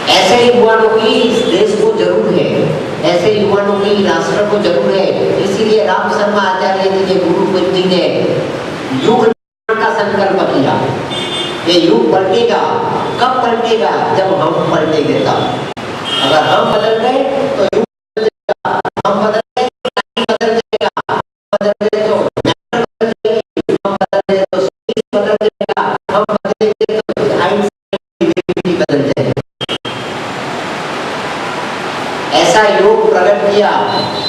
ऐसे युवाओं की इस देश को जरूर है, ऐसे युवाओं की राष्ट्र को जरूर है। इसीलिए राम शर्मा आचार्य जी ने, गुरुकुल जी ने युग का संकल्प किया। ये युग पलटेगा, कब पलटेगा? जब हम पलटेंगे तब। अगर हम बदल गए तो युग बदल जाएगा, हम बदल गए तो बदल जाएगा, बदल गए तो बदल जाएगी, हम बदल गए तो बदल जाएगा, हम बदलेंगे तो बदल जाएगा। ऐसा योग प्रकट किया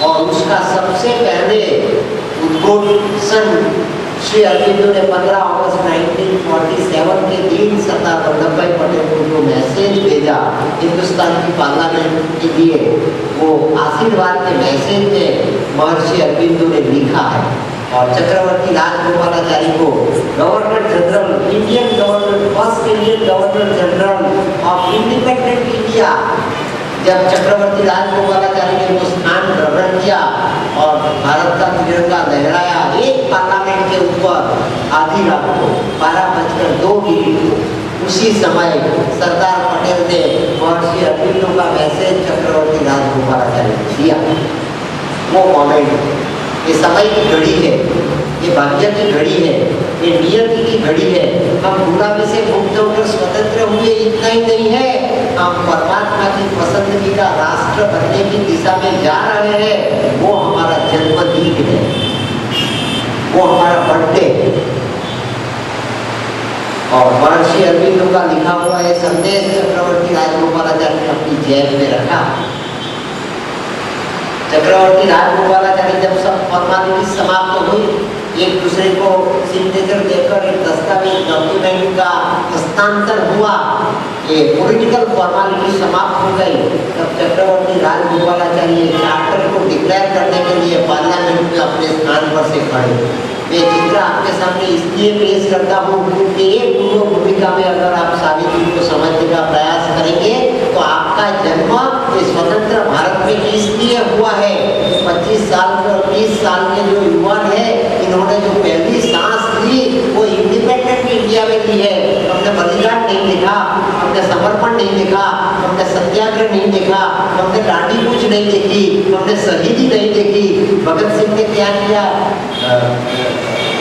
और उसका सबसे पहले उद्घोषण श्री अरविंदो ने 15 अगस्त 1947 के दिन सरदार वल्लभ भाई पटेल को जो मैसेज भेजा हिंदुस्तान की पार्लियामेंट के लिए, वो आशीर्वाद के मैसेज में महर्षि अरविंदो ने लिखा है। और चक्रवर्ती राजगोपालाचारी को governor general, Indian governor, first Indian governor general of independent India, जब चक्रवर्ती राजगोपालाचारी ने वो स्थान ग्रहण किया और भारत का तिरंगा लहराया एक पार्लियामेंट के ऊपर आधी रात को 12:02 उसी समय सरदार पटेल ने महर्षि अरविंदो का मैसेज चक्रवर्ती राजगोपालाचारी को दिया। वो कमेंट, ये समय की घड़ी है, ये भाग्य की घड़ी है, ये नियति की घड़ी है। हम गुलामी से मुक्त होकर स्वतंत्र हुए, इतना ही नहीं है, हम परमात्मा की पसंदीदा राष्ट्र बनने की दिशा में जा रहे हैं। वो हमारा जन्मदिन है, वो हमारा बर्थडे। और महर्षि अरविंदो का लिखा हुआ है संदेश चक्रवर्ती राजगोपालाचारी ने अपनी जेब में रखा। चक्रवर्ती राजगोपालाचारी जब सब फॉर्मेलिटी समाप्त हुई, एक दूसरे को सिग्नेचर देकर एक दस्तावेज डॉक्यूमेंट का हस्तांतर हुआ, ये पॉलिटिकल फॉर्मेलिटी समाप्त हो गई, तब चक्रवर्ती राजगोपालाचारी चार्टर को डिक्लेयर करने के लिए पार्लियामेंट में अपने स्थान पर से खड़े। ये चित्र आपके सामने इसलिए पेश करता हूँ कि एक पूर्व भूमिका में अगर आप सावित्री को समझने का प्रयास करेंगे तो आपका जन्म ये स्वतंत्र भारत में इसलिए हुआ है। 25 साल के और 30 साल के जो युवा है, इन्होंने जो पहली सांस ली वो इंडिपेंडेंट इंडिया में ली है। हमने बलिदान नहीं देखा, हमने समर्पण नहीं देखा, हमने सत्याग्रह नहीं देखा, हमने दांडी कूच नहीं देखी, हमने शहीदी नहीं देखी। भगत सिंह ने क्या किया,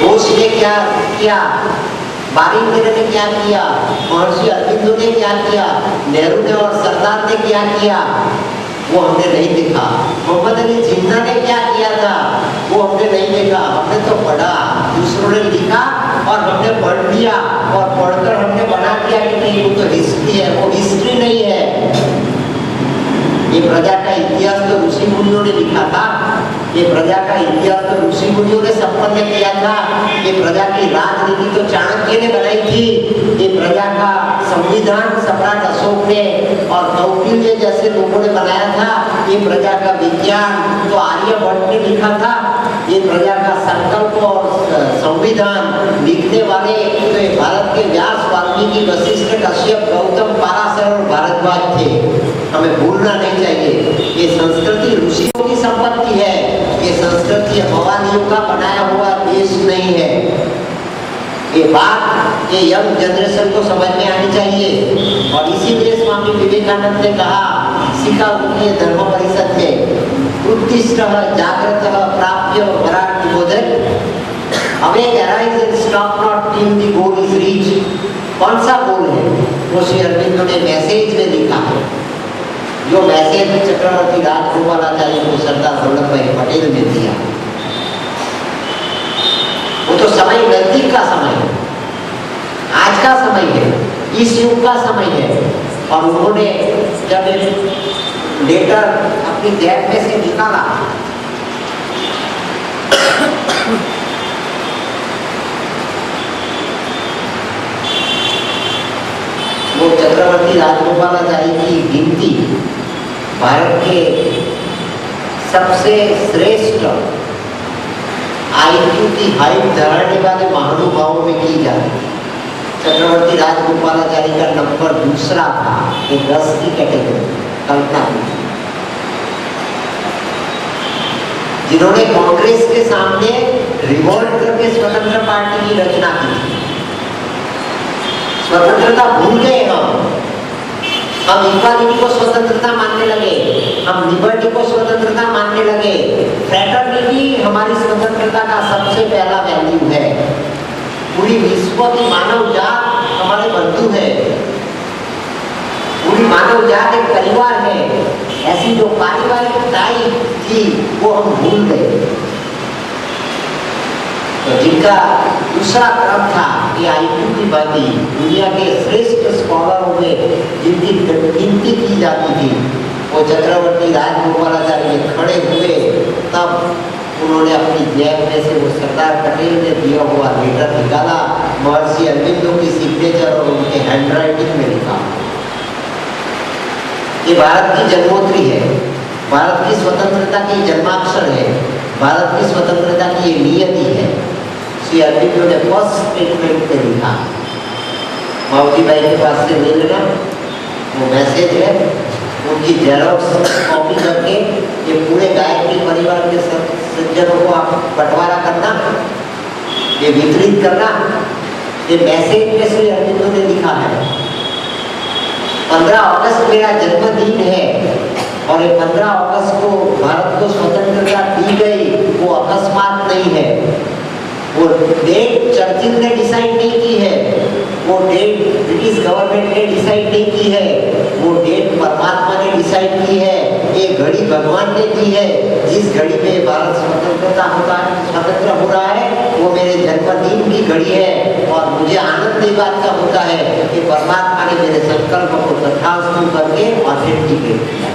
घोष ने क्या किया, बारिंदर ने क्या किया, महर्षि अरविंदो ने क्या किया, नेहरू ने और सरदार ने क्या किया, वो हमने नहीं देखा। मोहम्मद अली जिन्ना ने क्या किया था, वो हमने नहीं देखा। हमने तो पढ़ा, दूसरों ने लिखा और हमने पढ़ लिया, और पढ़कर हमने बना दिया कि नहीं वो तो हिस्ट्री है। वो हिस्ट्री नहीं है। ये प्रजा का इतिहास तो ऋषि मुनियों ने लिखा था, ये प्रजा का इतिहास तो ऋषि मुनियों ने संपन्न किया था, ये प्रजा की राजनीति तो चाणक्य ने बनाई थी, ये प्रजा का संविधान सम्राट अशोक ने और कौटिल्य जैसे लोगों ने बनाया था, ये प्रजा का विज्ञान तो आर्यभट्ट ने लिखा था, ये प्रजा का संकल्प और संविधान लिखने वाले तो ये भारत के व्यास, वाल्मीकि, वशिष्ठ, कश्यप, गौतम, पाराशर और भारद्वाज थे। हमें भूलना नहीं चाहिए, ये संस्कृति ऋषियों की संपत्ति है, ये संस्कृति मवालियों का बनाया हुआ देश नहीं है। ये बात ये यंग जनरेशन को समझ में आनी चाहिए। और इसीलिए स्वामी विवेकानंद ने कहा, सिखा उनके धर्म परिषद में, उत्तिष्ठ जागृत प्राप्य वराट निबोधन, awake arise and stop not till the goal is reach. कौन सा गोल है? वो श्री अरविंदो ने मैसेज में लिखा है। जो मैसेज चक्रवर्ती राजगोपालाचारी को सरदार वल्लभ भाई पटेल ने दिया, वो तो समय नजदीक का समय है, आज का समय है, इस युग का समय है। और उन्होंने जब एक लेटर अपनी जेब में से निकाला, वो चक्रवर्ती राजगोपालाचारी की गिनती भारत के सबसे श्रेष्ठ आईक्यू की हाइट धराने वाले महानुभावों में की जाती है। चक्रवर्ती राजगोपालाचारी का नंबर दूसरा था, एक 10 की कैटेगरी, कल्पना की, जिन्होंने कांग्रेस के सामने रिवोल्ट करके स्वतंत्र पार्टी की रचना की थी। स्वतंत्रता भूल गए हम, हम इक्वालिटी को स्वतंत्रता मानने लगे, हम लिबर्टी को स्वतंत्रता मानने लगे। फ्रेटर्निटी हमारी स्वतंत्रता का सबसे पहला वैल्यू है। पूरी विश्व की मानव जात हमारे बंधु है, पूरी मानव जात एक परिवार है। ऐसी जो पारिवारिक टाई थी वो हम भूल गए। तो जिनका दूसरा क्रम था कि आईक्यू की बाती, दुनिया के श्रेष्ठ स्कॉलरों में जिनकी गिनती की जाती थी, वो चक्रवर्ती राजगोपालाचार्य खड़े हुए तब उन्होंने अपनी जेब में से वो सरदार पटेल ने दिया हुआ लेटर निकाला, महर्षि अरविंदो की सिग्नेचर और उनके हैंडराइटिंग में लिखा। ये भारत की जन्मोत्तरी है, भारत की स्वतंत्रता की जन्माक्षर है, भारत की स्वतंत्रता की ये नियति है। श्री अरविंदो ने फर्स्ट स्टेटमेंट में लिखा, मावजी भाई के पास से ले लेना, वो मैसेज है, उनकी जेरोक्स कॉपी करके ये पूरे गायत्री परिवार के सज्जनों को आप बंटवारा करना, ये वितरित करना। ये मैसेज में श्री अरविंदो ने लिखा है 15 अगस्त मेरा जन्मदिन है और ये 15 अगस्त को भारत को स्वतंत्रता दी गई, वो अकस्मात नहीं है। वो डेट चर्चिल ने डिसाइड नहीं की है, वो डेट ब्रिटिश गवर्नमेंट ने डिसाइड नहीं की है, वो डेट परमात्मा ने डिसाइड की है। ये घड़ी भगवान ने दी है। जिस घड़ी में भारत स्वतंत्र हो रहा है वो मेरे जन्मदिन की घड़ी है और मुझे आनंद इस बात का होता है कि परमात्मा ने मेरे संकल्प को तथास्तु करके ऑथेंटिकेट किया।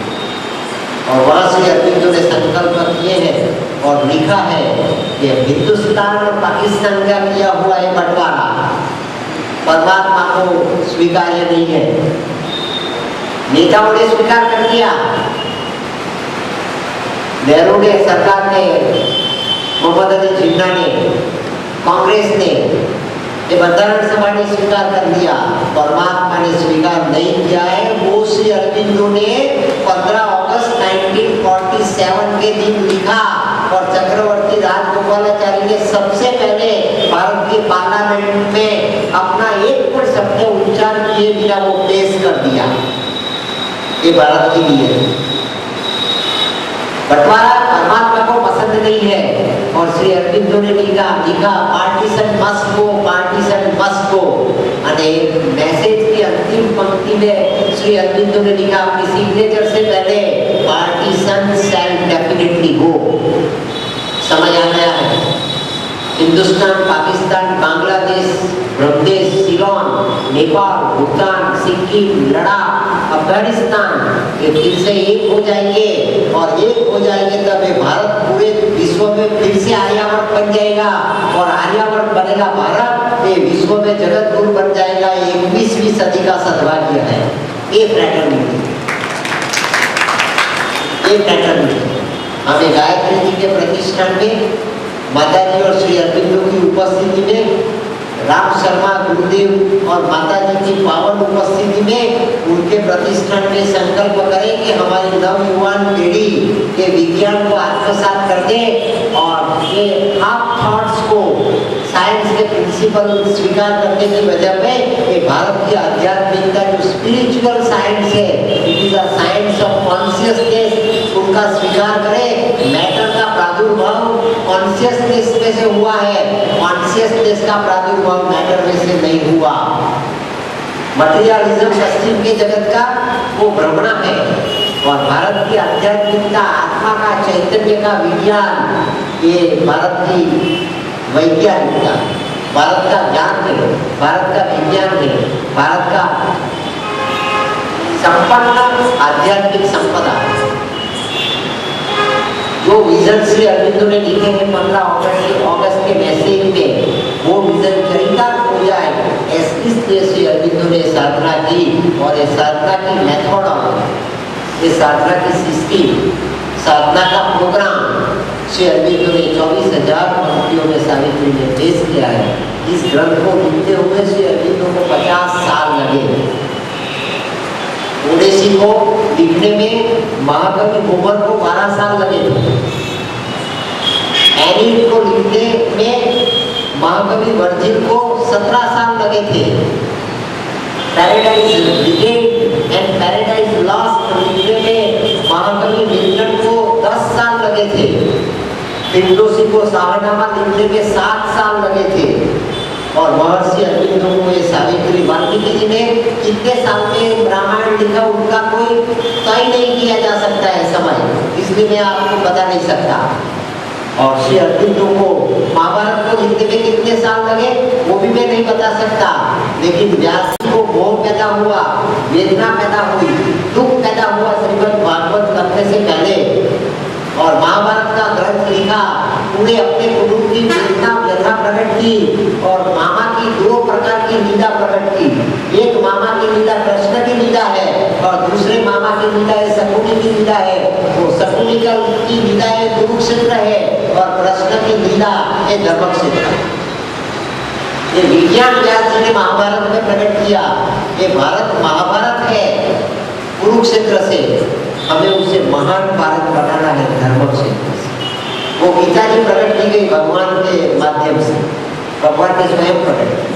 और वहां से अरविंदो ने संकल्प किए हैं और लिखा है कि हिंदुस्तान और पाकिस्तान का किया हुआ है बंटवारा परमात्मा को स्वीकार्य नहीं है। नेताओं ने स्वीकार कर दिया, नेहरू ने, सरकार ने, मोहम्मद अली जिन्ना ने, कांग्रेस ने, ये बंधारण सभा ने स्वीकार कर दिया, परमात्मा ने स्वीकार नहीं किया है। वो श्री अरविंदो ने 15 अगस्त 1947 के दिन लिखा और चक्रवर्ती राजगोपालाचारी ने सबसे पहले भारत के पार्लियामेंट में अपना एक पर शब्द उच्चार किए बिना वो पेश कर दिया। ये भारत के लिए बंटवारा परमात्मा को पसंद नहीं है और श्री अरविंदो ने लिखा partition must go, partition must go. अने मैसेज की अंतिम पंक्ति में श्री अरविंदो ने लिखा अपनी सिग्नेचर से पहले, पार्टीशन शैल डेफिनेटली गो। समझ आ गया है? हिंदुस्तान, पाकिस्तान, बांग्लादेश, ब्रह्मदेश, सीलोन, नेपाल, भूटान, सिक्किम, लद्दाख, अफगानिस्तान ये फिर से एक हो जाएंगे और एक हो जाएंगे तब ये भारत पूरे विश्व में फिर से आर्यावर्त बन जाएगा और आर्यावर्त बनेगा भारत, ये विश्व में जगत गुरु बन जाएगा। 21वीं सदी का सद्भाग्य है ये फ्रेटर्निटी, ये फ्रेटर्निटी। हमें गायत्री जी के प्रतिष्ठान में माताजी और श्री अरविंदो की उपस्थिति में, राम शर्मा गुरुदेव और माताजी की पावन उपस्थिति में उनके प्रतिष्ठान में संकल्प करें कि हमारी नवयुवान पीढ़ी के विज्ञान को आत्मसात कर दे और ये हाफ थॉट्स को साइंस के प्रिंसिपल स्वीकार करने की वजह में ये भारत की आध्यात्मिकता जो स्पिरिचुअल साइंस है, it is a science of consciousness, उनका स्वीकार करें। मैटर का प्रादुर्भाव कॉन्शियसनेस में से हुआ है, कॉन्शियसनेस का प्रादुर्भाव मैटर में से नहीं हुआ। मटेरियलिज्म पश्चिम के जगत का वो भ्रमणा है और भारत की आध्यात्मिकता, आत्मा का, चैतन्य का विज्ञान, ये भारत की वैज्ञानिकता, भारत का ज्ञान है, भारत का विज्ञान है, भारत का संपन्न आध्यात्मिक संपदा। जो विजन श्री अरविंदो ने लिखे हैं 15 अगस्त के मैसेज में, वो विजन चरितार्थ हो जाए, इसलिए श्री अरविंदो ने साधना की और ये साधना की मेथड, ये साधना की सिस्टम, साधना का प्रोग्राम श्री अरविंदो ने 24,000 पंक्तियों में सावित्री ने पेश किया है। इस ग्रंथ को लिखते हुए श्री अरविंदो को 50 साल लगे। ओडेसी को लिखने में महाकवि कुमार को 12 साल लगे थे। एनीड को लिखने में महाकवि वर्जिल को 17 साल लगे थे। Paradise brigade and paradise lost लिखने में महाकवि मिल्टन को 10 साल लगे थे। फिरदौसी को शाहनामा लिखने में 7 साल लगे थे। और महर्षि अरविंदो को ये सावित्री वाल्मीकि जी ने कितने साल में रामायण लिखा उनका कोई तय नहीं किया जा सकता है समय, इसलिए मैं आपको बता नहीं सकता। और श्री अरविंदो को महाभारत को लिखने में कितने साल लगे वो भी मैं नहीं बता सकता। लेकिन व्यास जी को मोह पैदा हुआ, वेदना पैदा हुई, दुख पैदा हुआ श्रीमद् भागवत करने से पहले, और महाभारत का ग्रंथ लिखा। उन्हें अपने कुटुंब की वेदना व्यथा प्रकट की और मामा की 2 प्रकार की लीला प्रकट की। एक मामा की लीला कृष्ण की लीला है और दूसरे मामा की लीला है शकुनी की लीला है। वो शकुनी की लीला है कुरुक्षेत्र है और कृष्ण की लीला है धर्मक्षेत्र। ये विज्ञान व्यास जी ने महाभारत में प्रकट किया। ये भारत महाभारत है कुरुक्षेत्र से, हमें उसे महान भारत बनाना है धर्मक्षेत्र से। वो गीता जी प्रकट की गई भगवान के माध्यम से, भगवान ने स्वयं प्रकट किया।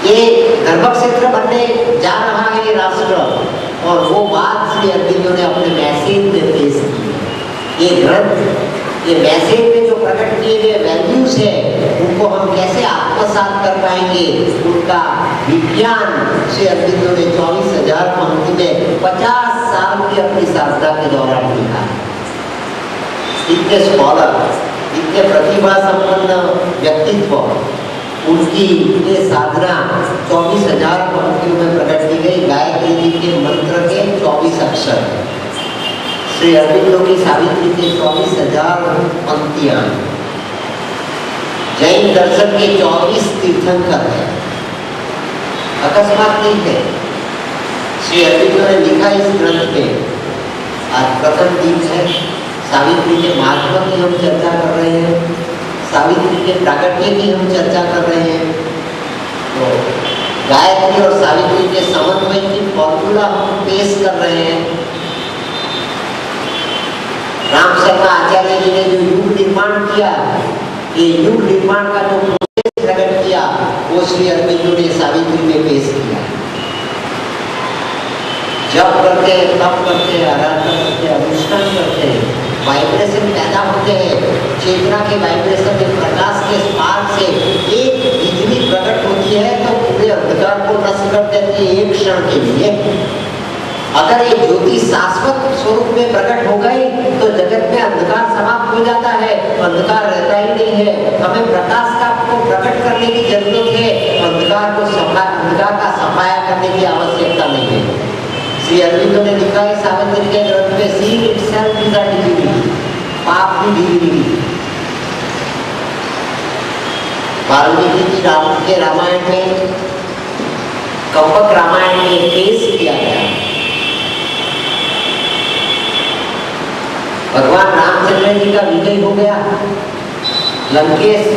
ये धर्मक्षेत्र बनने जा रहा है राष्ट्र, और वो बात श्री अरविंदो ने अपने मैसेज में पेश की। ये ग्रंथ, ये मैसेज में जो प्रकट किए गए वैल्यूज है उनको हम कैसे आत्मसात कर पाएंगे, उनका विज्ञान श्री अरविंदो ने 24,000 पंक्ति में 50 साल की अपनी साधना के दौरान लिखा। इतने स्कॉलर, इतने प्रतिभा संपन्न व्यक्तित्व, उनकी ये साधना 24,000 पंक्तियों में प्रकट की गई। गायत्री जी के मंत्र के 24 अक्षर, श्री अरविंदो की सावित्री के 24,000 पंक्तियां, जैन दर्शन के 24 तीर्थंकर है, अकस्मात नहीं है। श्री अरविंदो ने लिखा इस ग्रंथ में। आज प्रथम दिन है, सावित्री के महात्मा की हम चर्चा कर रहे हैं, सावित्री के प्राकट्य की हम चर्चा कर रहे हैं। तो गायत्री और सावित्री के समन्वय की फॉर्मूला हम पेश कर रहे हैं। राम शर्मा आचार्य जी ने जो युग निर्माण किया, ये युग निर्माण का जो प्रोसेस प्रकट किया, वो श्री अरविंदो ने सावित्री में पेश किया। जब करते हैं, तप करते हैं, आराधना करते हैं, अनुष्ठान करते हैं, वाइब्रेशन पैदा होते हैं। चेतना के वाइब्रेशन में प्रकाश के स्पार्क से एक बिजली प्रकट होती है तो पूरे अंधकार को नष्ट कर देती है एक क्षण के लिए। अगर ये ज्योति शाश्वत स्वरूप में प्रकट हो गई तो जगत में अंधकार समाप्त हो जाता है, अंधकार रहता ही नहीं है। हमें प्रकाश का को प्रकट करने की जरूरत है, अंधकार का सफाया करने की आवश्यकता नहीं है। श्री अरविंदो ने लिखा है सावित्री के ग्रंथ में, sin itself is a divinity, पाप की डिविनिटी। वाल्मीकि जी के रामायण में, कंपक रामायण में पेश किया गया। भगवान रामचंद्र जी का विजय हो गया। लंकेश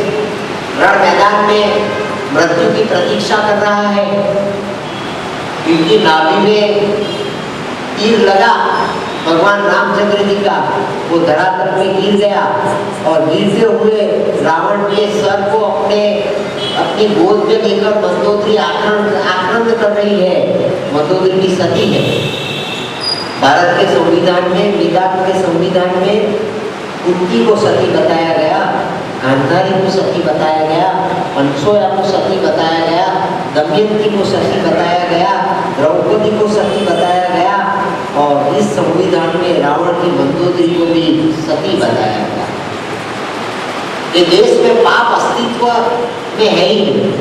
रण मैदान में मृत्यु की प्रतीक्षा कर रहा है, क्योंकि नाभि में तीर लगा भगवान रामचंद्र जी का, वो धरातल में गिर गया और गिरते हुए रावण के सर को अपनी गोद में लेकर मंदोदरी आक्रमण कर रही है। मंदोदरी की सती है। भारत के संविधान में, विधान के संविधान में कुंती को सती बताया गया, गांधारी को सती बताया गया, पंचोया को सती बताया गया, दमयंती को सती बताया गया, द्रौपदी को सती बताया गया, और इस संविधान में रावण की मंदोदरी को भी सती बताया गया। ये देश में पाप अस्तित्व में है ही नहीं,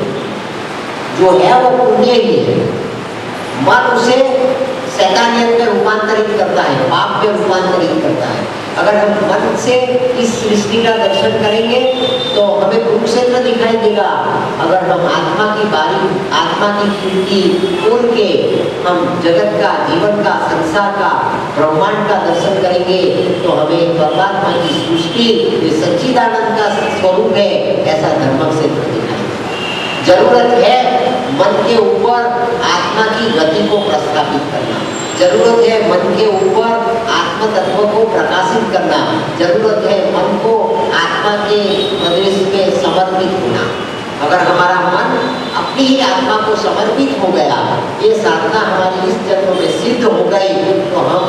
जो है वो पुण्य ही है। मन उसे शैतानियत में रूपांतरित करता है, पाप में रूपांतरित करता है। अगर हम मन से इस सृष्टि का दर्शन करेंगे तो हमें कुरुक्षेत्र दिखाई देगा। अगर हम आत्मा की बारी, आत्मा की खिड़की खोल के हम जगत का, जीवन का, संसार का, ब्रह्मांड का दर्शन करेंगे तो हमें परमात्मा की सृष्टि, ये सच्चिदानंद का स्वरूप है, ऐसा धर्मक्षेत्र दिखाई देगा। जरूरत है मन के ऊपर आत्मा की गति को प्रस्थापित करना, जरूरत है मन के ऊपर आत्म तत्व को प्रकाशित करना, जरूरत है मन को आत्मा के प्रदेश में समर्पित होना। अगर हमारा मन अपनी ही आत्मा को समर्पित हो गया, ये साधना हमारी इस जन्म में सिद्ध हो गई, तो हम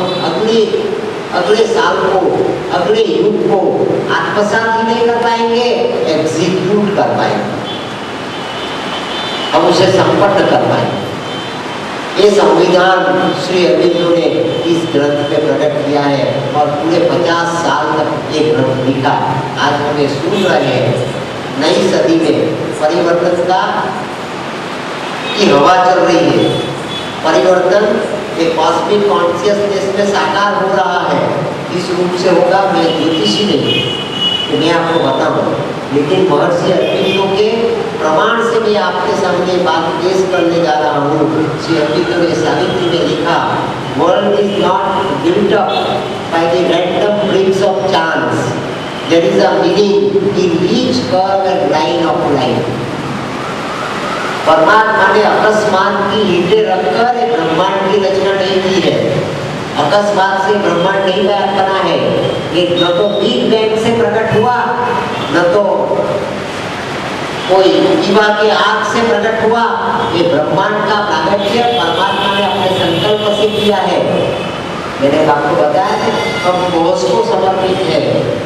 अगले साल को, अगले युग को आत्मसात ही नहीं कर पाएंगे, एग्जीक्यूट कर पाएंगे, हम उसे संपन्न कर पाएंगे। ये संविधान श्री अरविंदो ने इस ग्रंथ में प्रकट किया है और पूरे 50 साल तक ये ग्रंथ लिखा। आज हमें सुन रहे हैं, नई सदी में परिवर्तन की हवा चल रही है, परिवर्तन एक कॉस्मिक कॉन्शियसनेस में साकार हो रहा है। इस रूप से होगा, मैं ज्योतिषी नहीं तो मैं आपको बताऊं, लेकिन महर्षि अरविंदो के प्रमाण से मैं आपके सामने बात पेश करने जा रहा हूँ। श्री अरविंदो ने सावित्री में लिखा, world is not built up by the random bricks of chance, there is a meaning in each curve and line of life. परमात्मा ने अकस्मात की ईंटें रखकर एक ब्रह्मांड की रचना नहीं की है, अकस्मात से ब्रह्मांड नहीं बना है, ये न तो बिग बैंग से प्रकट हुआ, न तो कोई दिवा के आग से प्रकट हुआ। ये ब्रह्मांड का प्रागट्य परमात्मा ने अपने संकल्प से किया है। मैंने आपको बताया, हम कोष को समर्पित है,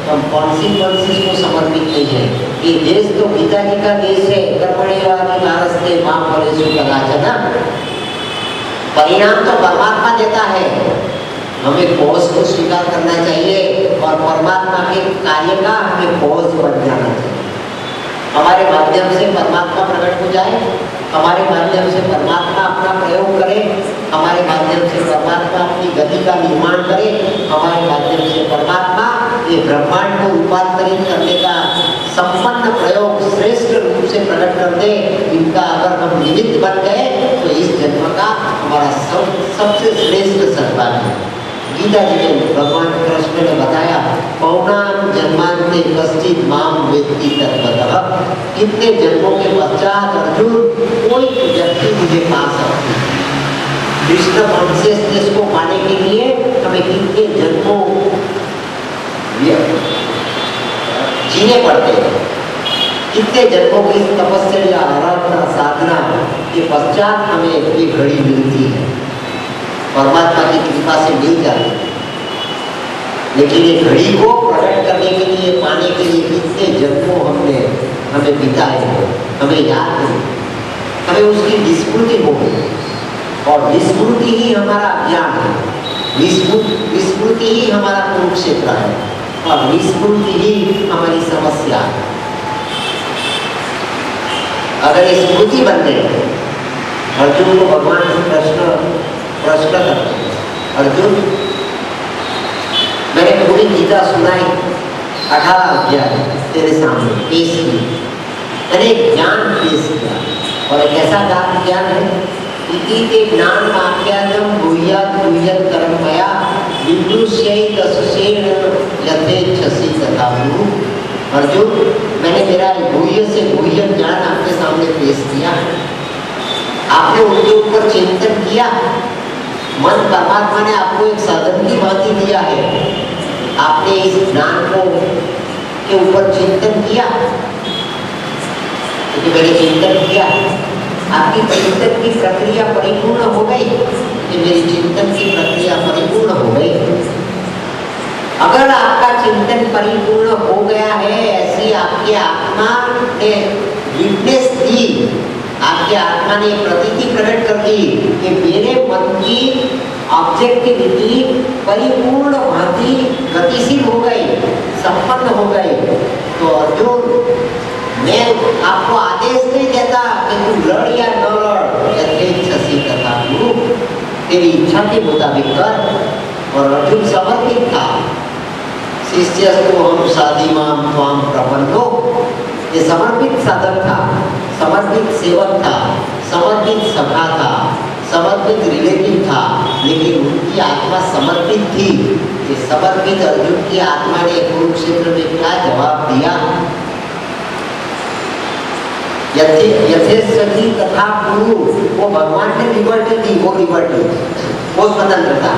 हम कॉन्सिक्वेंसेस को समर्पित नहीं है। ये देश तो पिता जी का देश है, कर्मण्येवाधिकारस्ते भारस्ते मां फलेषु कदाचन, परिणाम तो परमात्मा देता है, हमें कोष को स्वीकार करना चाहिए और परमात्मा के कार्य का हमें कोष बन जाना चाहिए। हमारे माध्यम से परमात्मा प्रकट हो जाए, हमारे माध्यम से परमात्मा अपना प्रयोग करे, हमारे माध्यम से परमात्मा अपनी गति का निर्माण करे, हमारे माध्यम से परमात्मा ये ब्रह्मांड को रूपांतरित करने का संपन्न प्रयोग श्रेष्ठ रूप से प्रकट कर दे। इनका अगर हम निमित्त बन गए तो इस जन्म का हमारा सबसे श्रेष्ठ सद्भाग्य है। गीता जी में भगवान कृष्ण ने बताया, पौनाम जन्मांते कश्चित् माम वेत्ति तत्त्वतः, कितने जन्मों के पश्चात अर्जुन कोई व्यक्ति मुझे पा सकती है। कृष्ण कॉन्शियसनेस को पाने के लिए हमें कितने जन्मों जीने पड़ते हैं, कितने जन्मों की तपस्या आराधना साधना के पश्चात हमें ये घड़ी मिलती है, परमात्मा की कृपा से मिल जाती है। लेकिन ये घड़ी को प्रकट करने के लिए, पाने के लिए कितने जन्मों हमें बिताए हैं, हमें याद नहीं, हमें उसकी विस्मृति हो गई और विस्मृति ही हमारा ज्ञान है, विस्मृति ही हमारा कुरुक्षेत्र है और विस्मृति ही हमारी समस्या है। अगर ये स्मृति बन गई, अर्जुन को भगवान कृष्ण प्रश्न करते हैं, अर्जुन मैंने पूरी गीता सुनाई, 18 अध्याय तेरे सामने पेश की, मैंने ज्ञान पेश किया और एक ऐसा ज्ञान है, इति ज्ञान वाक्यार्थम भूयात् भूयत् कर्मया विदुष्यै तस्सेन यथेच्छसि तथा कुरु। अर्जुन, मैंने मेरा भूय से भूयत् ज्ञान आपके सामने पेश किया, आपने उनके ऊपर चिंतन किया, मन परमात्मा ने आपको एक साधन की भांति दिया है, आपने इस ज्ञान को के ऊपर चिंतन किया, क्योंकि मैंने चिंतन किया, आपकी चिंतन की प्रक्रिया परिपूर्ण हो गई, कि मेरी चिंतन की प्रक्रिया परिपूर्ण हो गई। अगर आपका चिंतन परिपूर्ण हो गया है, ऐसी आपकी आत्मा ने विटनेस दी, आपके आत्मा ने प्रतीति प्रकट कर दी कि मेरे मन की ऑब्जेक्टिविटी परिपूर्ण भांति गतिशील हो गई, संपन्न हो गई, तो अर्जुन मैं आपको आदेश नहीं देता कि तू लड़ या न लड़, यथेच्छसि तथा कुरु, तेरी इच्छा के मुताबिक कर। और अर्जुन समर्पित था, शिष्यस्तु हम साधिमाम त्वाम प्रपन्नो, ये समर्पित साधक था, समर्पित सेवक था, समर्पित सखा था, समर्पित रिलेटिव था, लेकिन उनकी आत्मा समर्पित थी। ये समर्पित अर्जुन की आत्मा ने कुरुक्षेत्र में क्या जवाब दिया, यथेच्छसि तथा कुरु, वो भगवान ने लिबर्टी दी, वो लिबर्टी, वो स्वतंत्रता।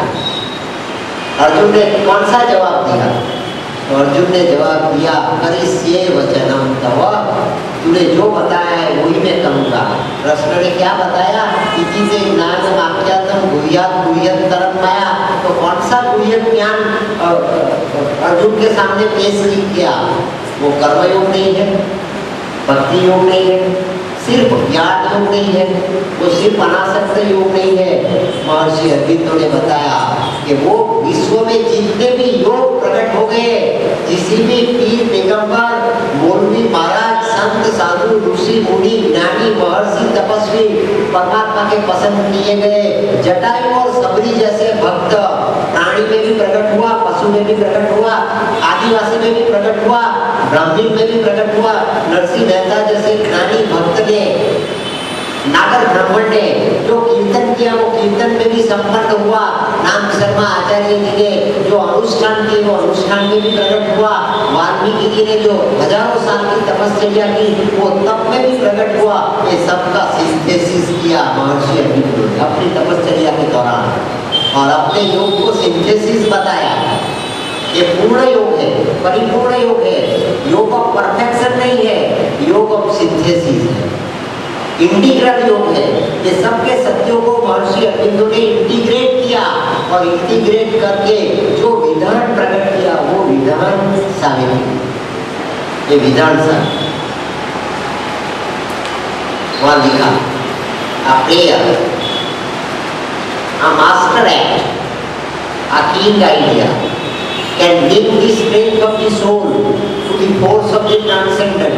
अर्जुन ने कौन सा जवाब दिया, तो अर्जुन ने जवाब दिया, करिष्ये वचनं तव, तूने जो बताया है वही मैं करूँगा। कृष्ण ने क्या बताया? इति से ज्ञानम आख्यातम गुह्यात गुह्यतरम मया। तो कौन सा गुह्यत ज्ञान अर्जुन के सामने पेश किया? वो कर्मयोग नहीं है, भक्ति योग नहीं है, सिर्फ ज्ञान योग नहीं है, वो सिर्फ अनासक्त योग नहीं है। महर्षि अरविंदो ने बताया कि वो विश्व में जितने भी योग प्रकट हो गए, किसी भी पीर पैगंबर, मौलवी महाराज, संत साधु ऋषि मुनि ज्ञानी महर्षि तपस्वी परमात्मा के पसंद किए गए जटायु और सबरी जैसे भक्त प्राणी में भी प्रकट हुआ, पशु में भी प्रकट हुआ, आदिवासी में भी प्रकट हुआ, ब्राह्मण में भी प्रकट हुआ, नरसिंह मेहता जैसे ज्ञानी भक्त ने, नागर ब्राह्मण ने जो कीर्तन किया वो कीर्तन में भी संपन्न हुआ। नाम शर्मा आचार्य जी ने जो अनुष्ठान किए वो अनुष्ठान में भी प्रकट हुआ। वाल्मीकि जी ने जो हजारों साल की तपस्या की वो तप में भी प्रकट हुआ। ये सबका सिंथेसिस किया महर्षि अरविंदो ने अपनी तपस्या के दौरान, और अपने योग को सिंथेसिस बताया। ये पूर्ण योग है, परिपूर्ण योग है, योग ऑफ परफेक्शन नहीं है, योग ऑफ सिंथेसिस है, इंटीग्रल योग है। ये सबके सत्यों को महर्षि अरविंदो ने इंटीग्रेट किया, और इंटीग्रेट करके जो विधान प्रकट किया वो विधान सावित्री, ये विधान सावित्री वहां लिखा a prayer, a master act, a king idea can bring the strength of the soul to the force of the transcendent.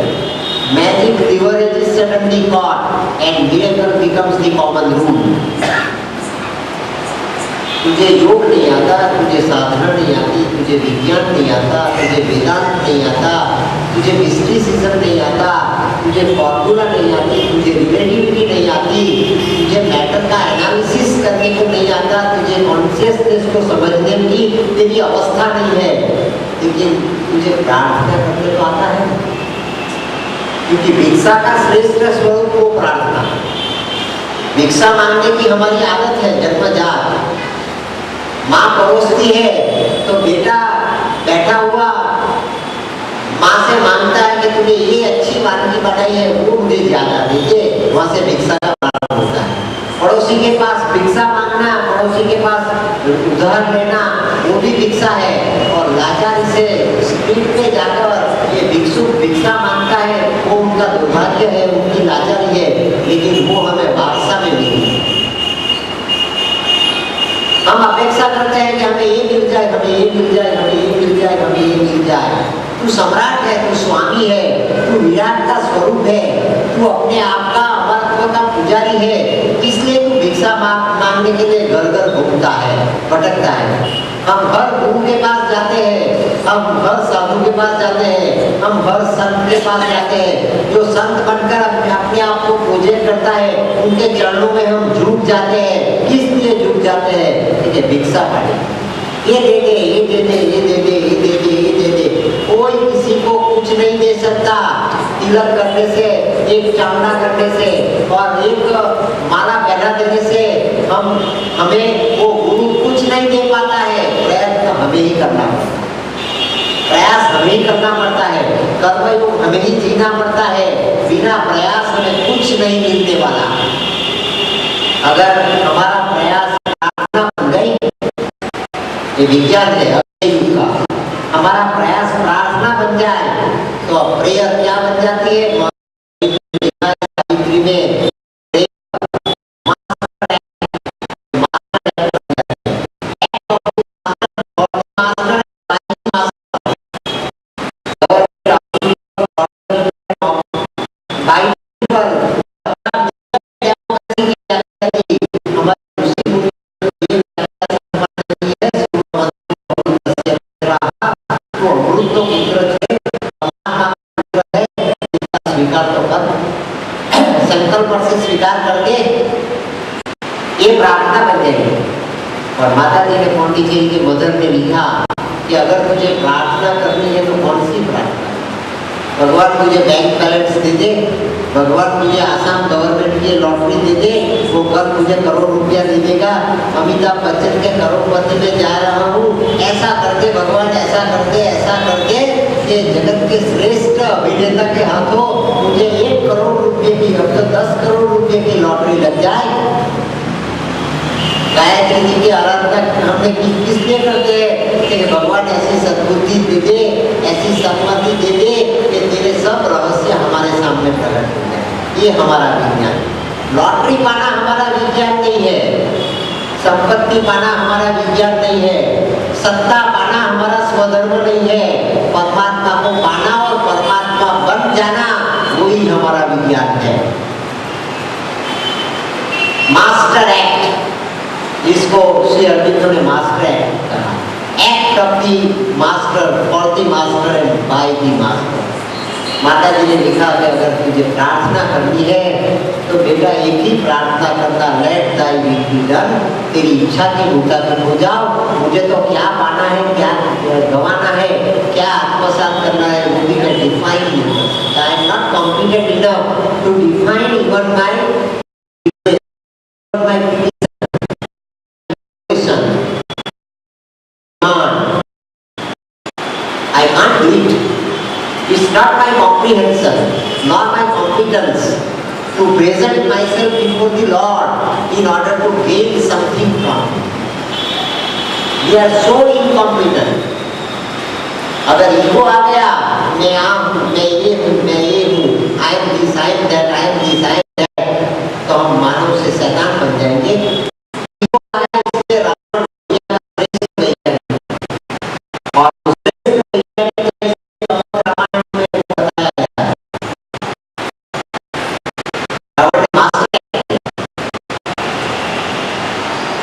Magic leverage is suddenly caught and miracle becomes the common rule. तुझे योग नहीं आता, तुझे साधना नहीं आती, तुझे विज्ञान नहीं आता, तुझे वेदांत नहीं आता, तुझे मिस्टिसिज्म नहीं आता, तुझे फॉर्मूला नहीं आती, तुझे रिलेटिविटी नहीं आती, तुझे मैटर का एनालिसिस करने को नहीं आता, तुझे कॉन्शियसनेस को समझने की तेरी अवस्था नहीं है, लेकिन तुझे प्रार्थना करने को आता है। क्योंकि भिक्षा का श्रेष्ठ स्वरूप वो प्रार्थना। भिक्षा मांगने की हमारी आदत है जन्मजात। माँ परोसती है तो बेटा बैठा हुआ माँ से मांगता है कि तूने ये अच्छी वानगी बनाई है वो मुझे ज्यादा दीजिए, वहां से भिक्षा का प्रारंभ होता है। पड़ोसी के पास भिक्षा मांगना, पड़ोसी के पास उधार लेना वो भी भिक्षा है। और लाचारी से स्ट्रीट पे जाकर ये भिक्षुक भिक्षा मांगता है वो उनका दुर्भाग्य है, उनकी लाचारी है, लेकिन वो हमें बादशाह में मिली। हम अपेक्षा करते हैं कि हमें ये मिल जाए, हमें ये मिल जाए, हमें ये मिल जाए, हमें ये मिल जाए। तू सम्राट है, तू स्वामी है, तू विराट का स्वरूप है, तू अपने आप का अमरत्व का पुजारी है, इसलिए तू भिक्षा मांगने के लिए घर घर घूमता है, भटकता है। हम हर गुरु के पास जाते हैं, हम हर साधु के पास जाते हैं, हम हर संत के पास जाते हैं। जो संत बनकर अपने आप को प्रोजेक्ट करता है उनके चरणों में हम झुक जाते हैं। किस लिए झुक जाते हैं? ठीक है, भिक्षा पाने, ये दे दे, ये दे दे, ये दे दे, ये दे दे, ये दे दे। कोई किसी को कुछ नहीं दे सकता। तिलक करने से, एक चावड़ा करने से और एक माला पहना देने से हमें वो गुरु कुछ नहीं दे पाता है। प्रयत्न हमें ही करना पड़ता है, प्रयास हमें ही करना पड़ता है, कर्मयोग हमें ही जीना पड़ता है। बिना प्रयास हमें कुछ नहीं मिलने वाला। अगर हमारा प्रयास प्रार्थना बन गई, ये विज्ञान है अगले युग का, हमारा प्रयास प्रार्थना बन जाए तो प्रेयर क्या बन जाती है? में स्वीकार करके ये प्रार्थना बन जाएगी। और माता जी ने पौंडीचेरी के मदर ने लिखा कि अगर तुझे प्रार्थना करनी है तो कौन सी प्रार्थना? भगवान मुझे बैंक बैलेंस दे दे, भगवान मुझे आसाम गवर्नमेंट की लॉटरी दे दे, वो कल मुझे करोड़ रुपया दे देगा, अमिताभ बच्चन के करोड़पति में जा रहा हूँ, ऐसा करके भगवान ऐसा करके ये जगत के श्रेष्ठ अभिनेता के हाथों मुझे 1 करोड़ रुपए की, अब तो 10 करोड़ रुपए की लॉटरी लग जाए। गायत्री जी की आराधना हमने किस लिए करते हैं कि भगवान ऐसी सद्बुद्धि दे दे, ऐसी सम्मति दे दे कि तेरे सब रहस्य हमारे सामने प्रकट हो जाए। ये हमारा विज्ञान। लॉटरी पाना हमारा विज्ञान नहीं है, संपत्ति पाना हमारा विज्ञान नहीं है, सत्ता पाना हमारा स्वधर्म नहीं है। परमात्मा को पाना और परमात्मा बन जाना वही हमारा विज्ञान है। मास्टर एक्ट, इसको श्री अरविंदो ने मास्टर एक्ट कहा। Act of the master, for the master and by the master. माता जी ने लिखा कि अगर तुझे प्रार्थना करनी है तो बेटा एक ही प्रार्थना करना, let thy will be done. तेरी इच्छा के मुताबिक हो जाओ। मुझे तो क्या पाना है, क्या गंवाना है, क्या आत्मसात करना है, वो भी मैं डिफाइन नहीं। I am not competent enough to define even my I can't do it. It's not my comprehension, nor my competence to present myself before the Lord in order to gain something from Him. We are so incompetent. अगर ego आ गया, मैं आ हूँ, मैं ये हूँ, मैं ये हूँ, I am this, I am that, I am this, I am that, तो हम मानव से शैतान बन जाएंगे। ईगो आ गया, इसलिए रावण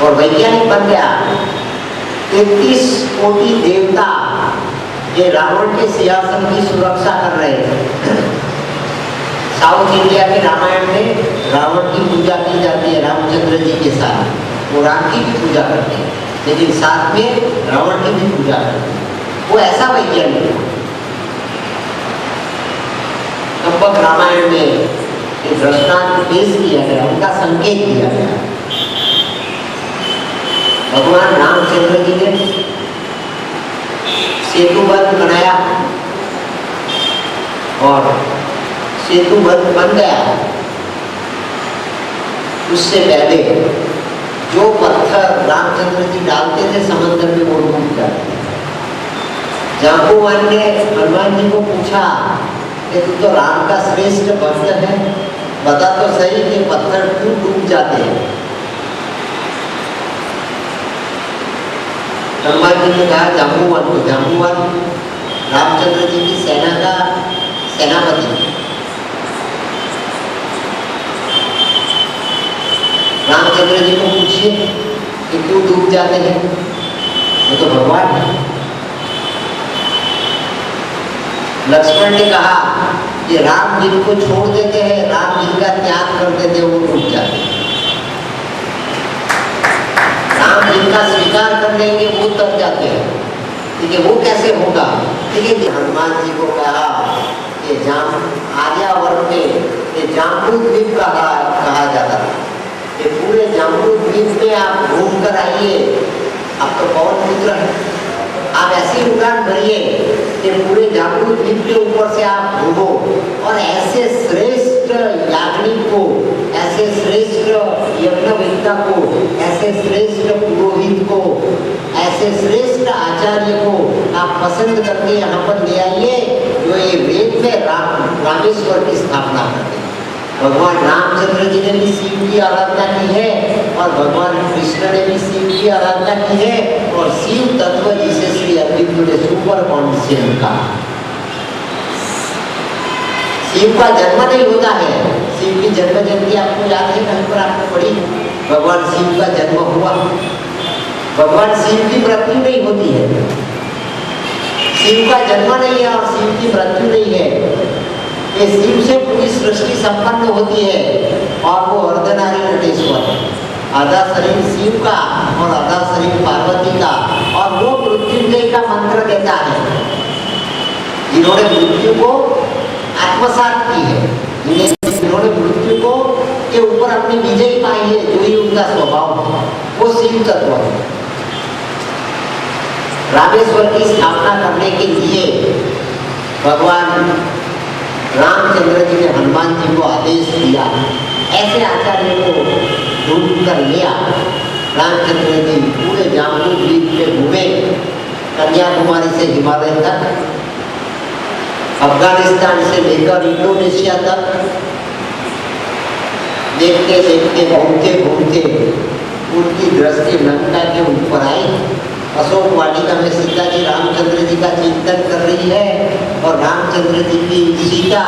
और वैज्ञानिक बन गया। 33 कोटि देवता ये रावण के सिंहासन की सुरक्षा कर रहे थे। साउथ इंडिया के रामायण में रावण की पूजा की जाती है रामचंद्र जी के साथ, वो राम की भी पूजा करते हैं, लेकिन साथ में रावण की भी पूजा करते हैं। वो ऐसा वैज्ञानिक है। कम्बक रामायण में एक दृष्टांत पेश किया गया, उनका संकेत दिया गया। भगवान रामचंद्र जी ने सेतुबंध बनाया और सेतुबंध बन गया। उससे पहले जो पत्थर रामचंद्र जी डालते थे समंदर में वो डूब जाते थे। जांबुवान ने हनुमान जी को पूछा कि तू तो राम का श्रेष्ठ भक्त है, बता तो सही कि पत्थर क्यों डूब जाते हैं। हनुमान जी ने कहा जांबुवान को। जांबुवान रामचंद्र जी की सेना का सेनापति। रामचंद्र जी को पूछिए कि क्यों डूब जाते हैं, वो तो भगवान है। लक्ष्मण ने कहा कि राम जिनको छोड़ देते हैं, राम जिनका त्याग कर देते हैं, वो डूब जाते हैं। राम जिनका स्वीकार कर लेंगे वो तब जाते हैं। ठीक है, वो कैसे होगा? ठीक है, हनुमान जी को कहा कि आर्यावर्त में ये जाम्बू द्वीप कहा जाता था, कि पूरे जाम्बू द्वीप में आप घूम कर आइए। अब तो पवन पुत्र है, आप ऐसी उड़ान भरिए कि पूरे जाम्बू द्वीप के ऊपर से आप घूमो और ऐसे श्रेष्ठ याज्ञनिक को, ऐसे श्रेष्ठ यज्ञवेत्ता को, ऐसे श्रेष्ठ पुरोहित को, ऐसे श्रेष्ठ आचार्य को आप पसंद करके यहाँ पर ले आइए जो ये वेद में रामेश्वर की स्थापना करते हैं। भगवान रामचंद्र जी ने भी शिव की आराधना की है और भगवान कृष्ण ने भी शिव की आराधना की है, और शिव तत्व जिसे श्री अरविंदो ने सुपर कॉन्शियस कहा। शिव का जन्म नहीं होता है। शिव की जन्म जयंती आपको याद है, कहीं पर आपने पढ़ी? भगवान शिव का जन्म हुआ। भगवान शिव की मृत्यु नहीं होती है। शिव का जन्म नहीं है और शिव की मृत्यु नहीं है। ये शिव से पूरी सृष्टि संपन्न होती है और वो अर्धनारी नटेश्वर, आधा शरीर शिव का और आधा शरीर पार्वती का, और वो मृत्युंजय का मंत्र देता है। जिन्होंने मृत्यु को आत्मसात की है, जिन्होंने मृत्यु को के ऊपर अपनी विजय पाई है, जो ही उनका स्वभाव है, वो शिव तत्व है। रामेश्वर की स्थापना करने के लिए भगवान रामचंद्र जी ने हनुमान जी को आदेश दिया, ऐसे आचार्य को ढूंढ कर लिया। रामचंद्र जी पूरे जाम्बू द्वीप पे घूमे, कन्याकुमारी से हिमालय तक, अफगानिस्तान से लेकर इंडोनेशिया तक, देखते देखते घूमते घूमते उनकी दृष्टि लंका के ऊपर आई। अशोक वाटिका में सीता जी रामचंद्र जी का चिंतन कर रही है और रामचंद्र जी की सीता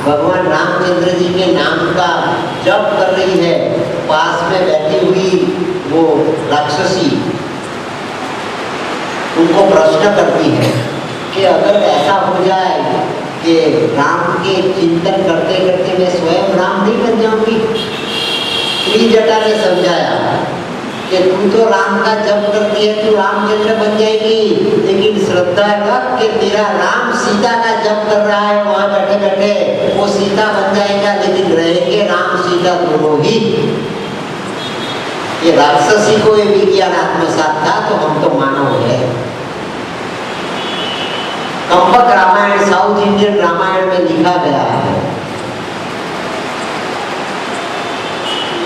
भगवान रामचंद्र जी के नाम का जप कर रही है। पास में बैठी हुई वो राक्षसी उनको प्रश्न करती है कि अगर ऐसा हो जाए कि राम के चिंतन करते करते मैं स्वयं राम नहीं बन जाऊंगी। त्रिजटा ने समझाया कि तू तो राम का जप करती है, तू रामचंद्र बन जाएगी, लेकिन श्रद्धा रख कि तेरा राम सीता का जप कर रहा है, वहां बैठे बैठे वो सीता बन जाएगा, लेकिन रहेंगे राम सीता दोनों ही। ये राक्षसी को ये विज्ञान आत्मसात था, तो हम तो मानव है। कंपक रामायण साउथ इंडियन रामायण में लिखा गया है,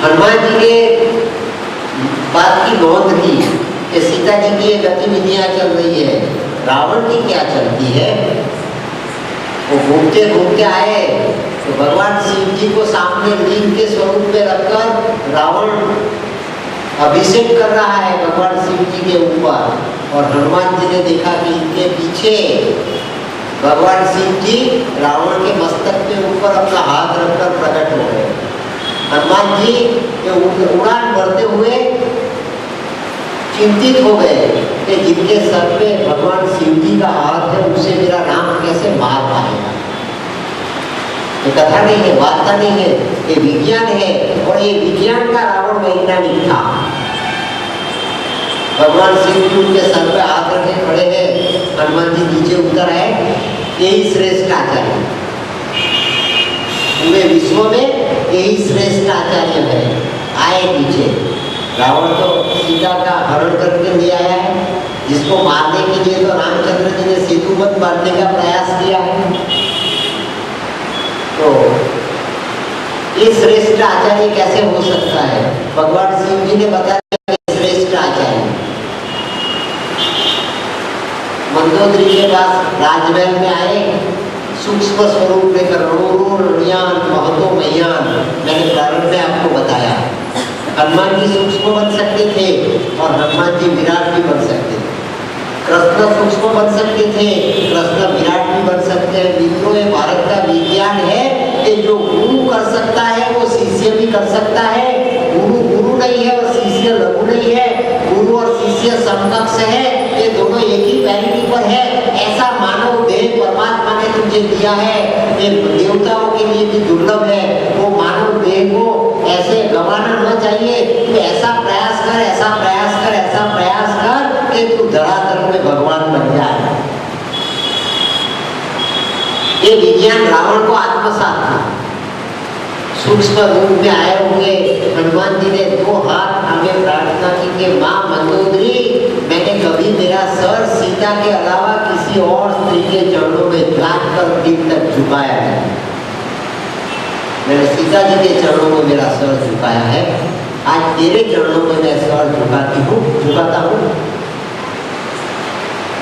हनुमान जी के बात की नोंद की कि सीता जी की ये गतिविधियां चल रही है, रावण की क्या चलती है। वो घूमते घूमते आए तो भगवान शिव जी को सामने लिंग के स्वरूप में रखकर रावण अभिषेक कर रहा है भगवान शिव जी के ऊपर, और हनुमान जी ने देखा कि इनके पीछे भगवान शिव जी रावण के मस्तक के ऊपर अपना हाथ रखकर प्रकट हो गए। हनुमान जी के उड़ान भरते हुए चिंतित हो गए कि जिनके सर पे भगवान शिव जी का हाथ है, उसे मेरा राम कैसे मार पाएगा। ये कथा नहीं है, वार्ता नहीं है, ये विज्ञान है, और ये विज्ञान का रावण वैज्ञानिक था। भगवान शिव जी उनके सर पे हाथ रखे खड़े हैं, हनुमान जी नीचे उतर आए। यही श्रेष्ठ आचार्य पूरे विश्व में, यही श्रेष्ठ आचार्य है। आए नीचे, रावण तो सीता का हरण करके ले आया है, जिसको मारने के लिए तो रामचंद्र जी ने सेतुबंध बांधने का प्रयास किया है। तो ये श्रेष्ठ आचार्य कैसे हो सकता है? भगवान शिव जी ने बताया श्रेष्ठ आचार्य मंदोदरी के पास राजमहल में आए, सूक्ष्म स्वरूप लेकर महतो मयान, मैंने प्रारंभ में आपको बताया। हनुमान जी सूक्ष्म बन सकते थे और हनुमान जी विराट भी बन सकते थे। कृष्ण सूक्ष्म बन सकते थे, कृष्ण विराट भी बन सकते हैं। मित्रों, ये भारत का विज्ञान है कि जो गुरु कर सकता है वो शिष्य भी कर सकता है। गुरु गुरु नहीं है और शिष्य लघु नहीं है, गुरु और शिष्य समकक्ष है, ये दोनों एक ही पैरिटी पर है। ऐसा मानव देह परमात्मा ने तुझे दिया है, ये देवताओं के लिए भी दुर्लभ है। वो मानव देह को ऐसे गंवाना न चाहिए। तू ऐसा प्रयास कर, ऐसा प्रयास कर, ऐसा प्रयास कर कि तू धरातल में भगवान बन जाए। ये विज्ञान रावण को आत्मसात था। सूक्ष्म रूप में आए हुए हनुमान जी ने दो हाथ आगे प्रार्थना की कि माँ मंदोदरी, मैंने कभी मेरा सर सीता के अलावा किसी और स्त्री के चरणों में लाद कर दिन तक झुकाया है। मैंने सीता जी के चरणों में मेरा सर झुकाया है, आज तेरे चरणों में मैं सर झुकाता हूँ।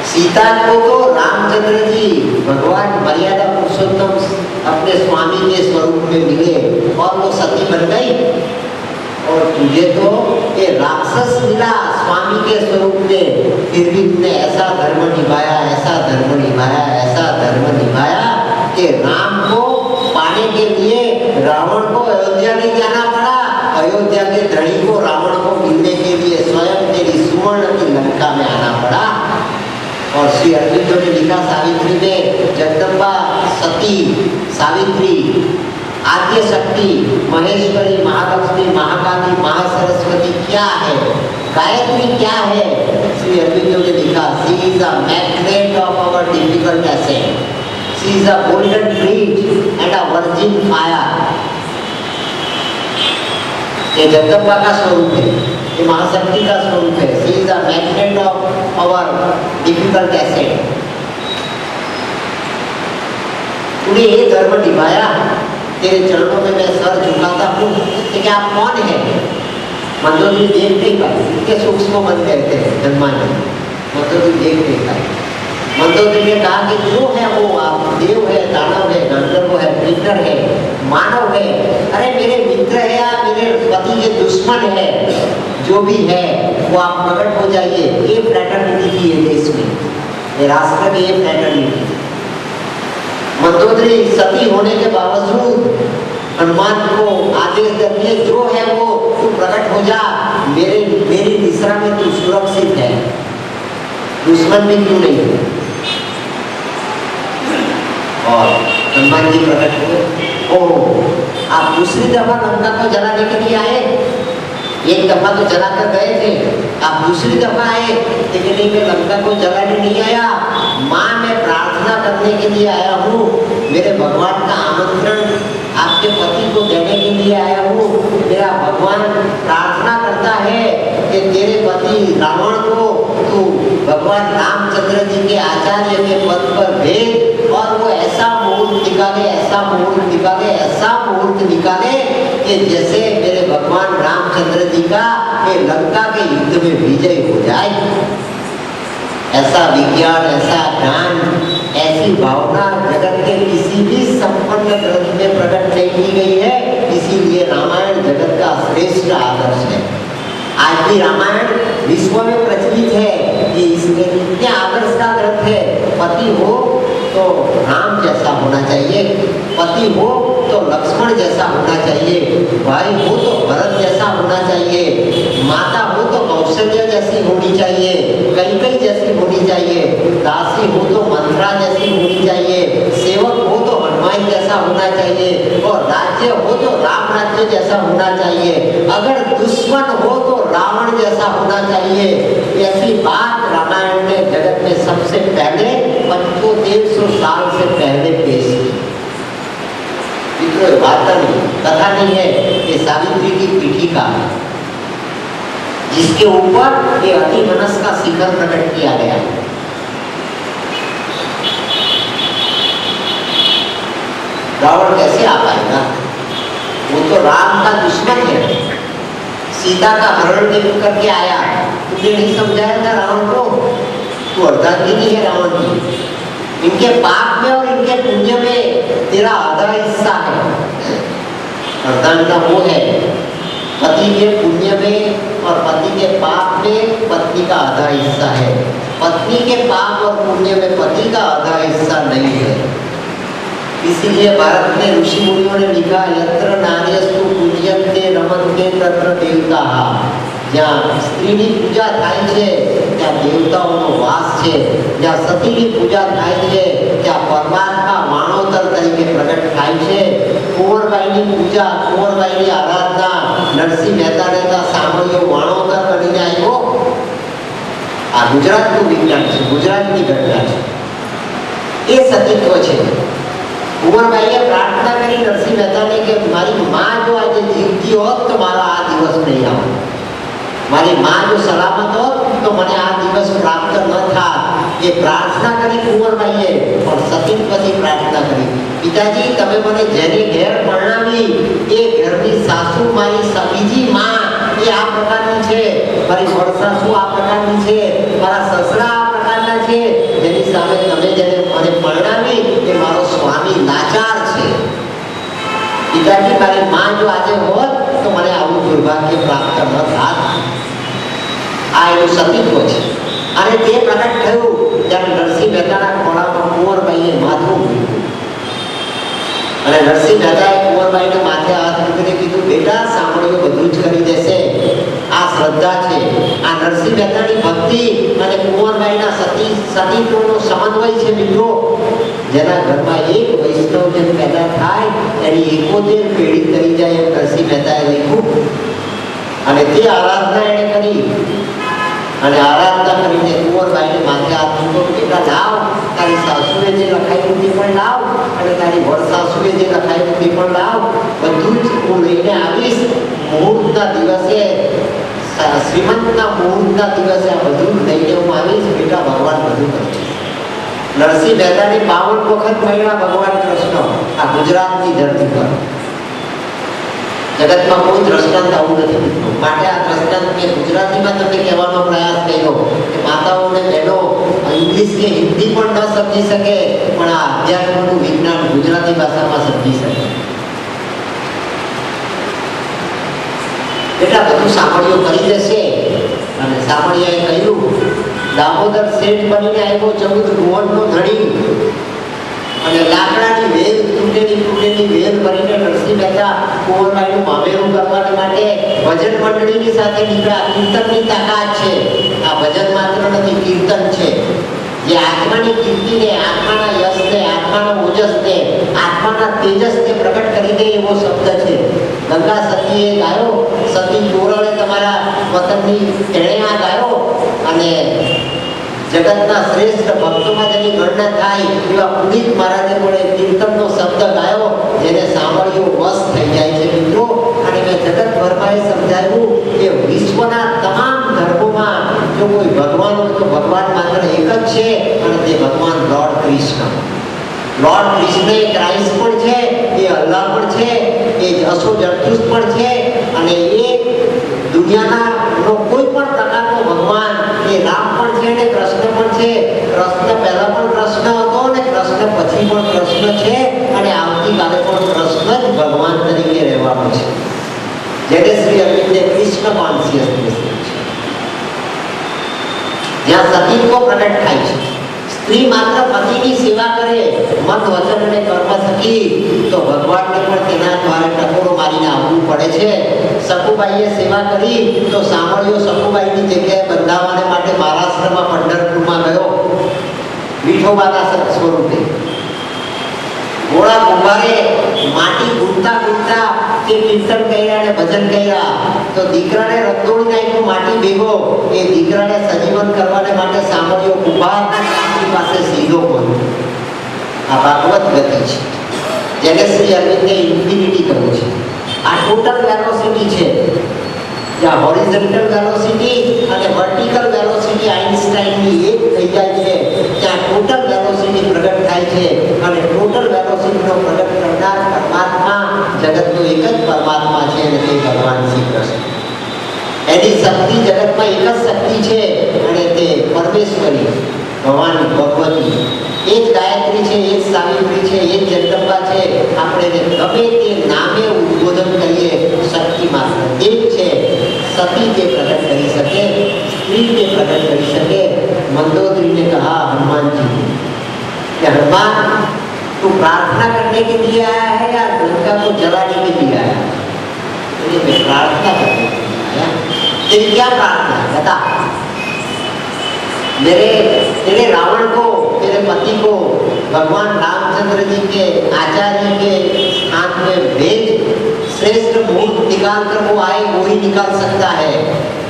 सीता को तो रामचंद्र जी भगवान मर्यादा पुरुषोत्तम अपने स्वामी के स्वरूप में मिले और वो सती बन गई, और तुझे तो ये राक्षस मिला स्वामी के स्वरूप में। फिर भी तुमने ऐसा धर्म निभाया, ऐसा धर्म निभाया, ऐसा धर्म निभाया कि राम को पाने के लिए रावण को अयोध्या नहीं जाना पड़ा। अयोध्या के धड़ी को रावण को मिलने के लिए स्वयं तेरी सुवर्ण की लंका में आना पड़ा। और श्री अरविंद ने लिखा सावित्री में, जगदम्बा सती सावित्री आद्य शक्ति महेश्वरी महालक्ष्मी महाकाली महासरस्वती क्या है, गायत्री क्या है। श्री अरविंद ने लिखा, she is a magnet of our difficult ascent, she is a golden bridge and a virgin fire. ये जगदम्बा का स्वरूप है, ये महाशक्ति का स्वरूप है। She is a magnet of our difficult ascent. तूने ये धर्म निभाया, तेरे चरणों में मैं सर झुकाता हूँ। कि आप कौन है? मंदोदरी देख नहीं पाए, इनके सूक्ष्म मन कहते हैं हनुमान जी। मंदोदरी देख नहीं पाए। मंदोदरी ने कहा कि जो है वो आप देव है, दानव है, गंधर्व है, किन्नर है, मानव है, अरे मेरे मित्र है या मेरे पति के दुश्मन है, जो भी है वो आप प्रकट हो जाइए। ये फ्रैटर्निटी थी ये देश में, ये राष्ट्र में ये फ्रैटर्निटी। मंदोदरी सती होने के बावजूद हनुमान को आदेश देती है, जो है वो तू प्रकट हो जा, मेरी निश्रा में तू सुरक्षित है, दुश्मन भी क्यों नहीं है। और हनुमान जी प्रकट हुए। ओह, आप दूसरी दफा लंका को जलाने के लिए आए? एक दफा तो जलाकर गए थे, आप दूसरी दफा आए? लेकिन नहीं, मैं लंका को जलाने नहीं आया, माँ मैं प्रार्थना करने के लिए आया हूँ। मेरे भगवान का आमंत्रण आपके पति को देने के लिए आया हूँ। मेरा भगवान प्रार्थना करता है कि तेरे पति रावण को तू भगवान रामचंद्र जी के आचार्य के पद पर भेज, और वो ऐसा मुहूर्त निकाले, ऐसा मुहूर्त निकाले, ऐसा मुहूर्त निकाले कि जैसे मेरे भगवान रामचंद्र जी का ये लंका के युद्ध में विजय हो जाए। ऐसा विज्ञान, ऐसा ज्ञान, ऐसी भावना जगत के किसी भी संपन्न ग्रंथ में प्रकट नहीं की गई है। इसीलिए रामायण जगत का श्रेष्ठ आदर्श है। आज भी रामायण विश्व में प्रचलित है कि इसमें इतने आदर्श का ग्रंथ है। पति हो तो राम जैसा होना चाहिए, पति हो तो लक्ष्मण जैसा होना चाहिए, भाई हो तो भरत जैसा होना चाहिए, माता हो तो कौशल्या जैसी होनी चाहिए, कैकेयी जैसी होनी चाहिए, दासी हो तो मंथरा जैसी होनी चाहिए, सेवक हो तो हनुमान जैसा होना चाहिए, और राज्य हो तो राम राज्य जैसा होना चाहिए, अगर दुश्मन हो तो रावण जैसा होना चाहिए। ऐसी बात रामायण ने जगत में सबसे पहले 1500 साल से पहले पेश की। वार्ता नहीं, कथा नहीं है, ये सावित्री की पीठिका जिसके ऊपर ये अतिमनस का शिखर प्रकट किया गया। रावण कैसे आ पाएगा? वो तो राम का दुश्मन है, सीता का हरण करके आया। तुमने नहीं समझाया था रावण को? तू अर्धांगिनी है रावण की, इनके पाप में और इनके पुण्य में तेरा आधा हिस्सा है। अर्धांगिना वो है, पति के पुण्य में और पति के पाप में पत्नी का आधा हिस्सा है, पत्नी के पाप और पुण्य में पति का आधा हिस्सा नहीं है। इसीलिए भारत में ऋषि मुनियों ने लिखा, यत्र नार्यस्तु पूज्यन्ते रमन्ते तत्र देवताः। જ્યાં સ્ત્રીની પૂજા થાય છે ત્યાં દેવતાઓનો વાસ છે, જ્યાં સતીની પૂજા થાય છે ત્યાં પરમાત્મા વાણોતર તરીકે પ્રગટ થાય છે। કુંવરબાઈની પૂજા, કુંવરબાઈની આરાધના નરસિંહ મહેતાને ત્યાં સાંભળ્યો વાણોતર બનીને આવ્યો। આ ગુજરાતનું વિજ્ઞાન છે, ગુજરાતની ઘટના છે, એ સતીત્વ છે। કુંવરબાઈએ પ્રાર્થના કરી નરસિંહ મહેતાને કે મારી માં જો આજે જીવતી હોત તો મારો આ દિવસ નહીં આવે, મારી માં જો સલામત હોત તો મને આ દિવસ પ્રાપ્ત ન થાત। એ પ્રાર્થના કરી કુંવરબાઈએ, પણ સતીત્વથી પ્રાર્થના કરી, પિતાજી તમે મને જેને ઘેર પરણાવી એ ઘરની સાસુ મારી બીજી માં એ આ પ્રકારની છે, મારી વડસાસુ આ પ્રકારની છે, મારા સસરા આ પ્રકારના છે, જેની સામે તમે જેને મને પરણાવી એ મારો સ્વામી લાચાર છે। પિતાજી મારી માં જો આજે હોત તો મને આવું દુર્ભાગ્ય પ્રાપ્ત ન થાત। આ એવું સતીત્વ છે। અને તે પ્રકટ થયું જ્યારે નરસિંહ મહેતાના ખોળામાં કુંવરબાઈએ માથું મૂક્યું, અને નરસિંહ મહેતાએ કુંવરબાઈને માથે હાથ મૂકીને કીધું, બેટા સાંભળ્યું બધું જ કરી દેશે, આ શ્રદ્ધા છે। આ નરસિંહ મહેતાની ભક્તિ અને કુંવરબાઈના સતીત્વનો સમન્વય છે મિત્રો। જેના ઘરમાં એક વૈષ્ણવજન પેદા થાય એની 71 પેઢી કરી જાય એમ નરસિંહ મહેતાએ લખ્યું। અને તે આરાધના એણે કરી, અને આરાધના કરીને કુંવરબાઈને માથે હાથ મૂક્યો, બેટા લાવ, તારી સાસુએ જે લખાયું તે પણ લાવ, અને તારી વડસાસુએ જે લખાયું તે પણ લાવ, બધું જ હું લઈને આવીશ। મુહૂર્તના દિવસે, શ્રીમંતના મુહૂર્તના દિવસે આ બધું લઈને હું આવીશ, બેટા ભગવાન બધું કરશે। નરસિંહ મહેતાની 52 વખત મળ્યા ભગવાન કૃષ્ણ આ ગુજરાતની ધરતી પર. જગતમાં કોઈ દ્રષ્ટાંત આવું નથી મિત્રો. માટે આ દ્રષ્ટાંત મેં ગુજરાતીમાં તમને કહેવાનો પ્રયાસ કર્યો કે માતાઓ અને બહેનો ઇંગ્લિશ કે હિન્દી પણ ન સમજી શકે, પણ આ અધ્યાત્મનું વિજ્ઞાન ગુજરાતી ભાષામાં સમજી શકે. એટલા બધું સાંભળ્યો કરી દેશે. અને સાંભળ્યાએ કહ્યું, દામોદર શેઠ બનીને આવ્યો 14 ભુવનનો ધણી, અને લાકડાની વેલ તૂટેલી વેલ ભરીને નરસિંહ મહેતા કુંવરબાઈનું મામેરું કરવા માટે ભજન મંડળીની સાથે નીકળ્યા. કીર્તનની તાકાત છે આ. ભજન માત્ર નથી, કીર્તન છે. જે આત્માની કીર્તિને, આત્માના યશને, આત્માના ઓજસને, આત્માના તેજસને પ્રગટ કરી દે એવો શબ્દ છે. ગંગા સતીએ ગાયો, સતી ચોરણે તમારા વતનની તેણે આ ગાયો. અને જગતના શ્રેષ્ઠ ભક્તોમાં જેની ગણના થાય એવા પુનિત મહારાજે પણ કીર્તનનો શબ્દ ગાયો, જેને સાંભળ્યો વશ થઈ જાય છે મિત્રો. અને મેં જગતભરમાં સમજાવ્યું કે વિશ્વના તમામ ધર્મોમાં જો કોઈ ભગવાન હોય તો ભગવાન માત્ર એક જ છે, અને તે ભગવાન લોર્ડ કૃષ્ણ. લોર્ડ કૃષ્ણ એ ક્રાઇસ્ટ પણ છે, એ અલ્લાહ પણ છે, એ અશો જરતુસ પણ છે, અને એ દુનિયાના કોઈ પણ પ્રકારનો ભગવાન એ રામ પણ છે ને કૃષ્ણ પણ છે. કૃષ્ણ પહેલા પણ કૃષ્ણ હતો અને કૃષ્ણ પછી પણ કૃષ્ણ છે, અને આવતીકાલે પણ કૃષ્ણ જ ભગવાન તરીકે રહેવાનો છે. જેને શ્રી અરવિંદે કૃષ્ણ કોન્શિયસનેસ છે. જ્યાં સતીત્વ પ્રગટ થાય છે. સ્ત્રી માત્ર પતિની સેવા કરે મન વચન અને કર્મ થકી, તો ભગવાનને પણ તેના દ્વારા ટકોરો મારીને આવવું પડે છે. સકુબાઈએ સેવા કરી તો સાંભળ્યો સકુબાઈની જગ્યાએ બંધાવાને માટે મહારાષ્ટ્રમાં પંઢરપુરમાં ગયો વિઠોબાના સ્વરૂપે. ઘોડા કુંભારે માટી ગુંતા તે કીર્તન કર્યા અને ભજન કર્યા, તો દીકરાને રંધોળી નાખ્યો માટી ભેગો. એ દીકરાને સજીવન કરવાને માટે સાંભળ્યો કુંભારના કાકી પાસે સીધો બોલ્યો. આ ભાગવત ગતિ છે, જેને શ્રી અરવિંદે ઇન્ફિનિટી કહ્યું છે. આ ટોટલ વેલોસિટી છે. જ્યાં હોરિઝોન્ટલ વેલોસિટી અને વર્ટિકલ વેલોસિટી આઇન્સ્ટાઈનની એક થઈ જાય છે, ત્યાં ટોટલ વેલોસિટી પ્રગટ થાય છે. અને ટોટલ વેલોસિટીનો પ્રગટ કરનાર પરમાત્મા જગતનો એક જ પરમાત્મા છે, અને તે ભગવાન શ્રી કૃષ્ણ. એની શક્તિ જગતમાં એક જ શક્તિ છે, અને તે પરમેશ્વરી ભવાની ભગવતી. એ જ ગાયત્રી છે, એ જ સાવિત્રી છે, એ જ જગદંબા છે. આપણે ગમે તે નામે ઉદ્બોધન કરીએ, શક્તિ માત્ર એક છે. सती के प्रकट कर सके, स्त्री के प्रकट कर सके। मंदोदरी ने कहा हनुमान जी कि हनुमान तू प्रार्थना करने के लिए आया है या लंका को जलाने के लिए आया? मैं प्रार्थना करने के लिए आया। तेरी क्या प्रार्थना है बता। तेरे रावण को, तेरे पति को भगवान रामचंद्र जी के आचार्य के स्थान में भेज, श्रेष्ठ मूर्त निकाल कर वो आए, वो ही निकाल सकता है।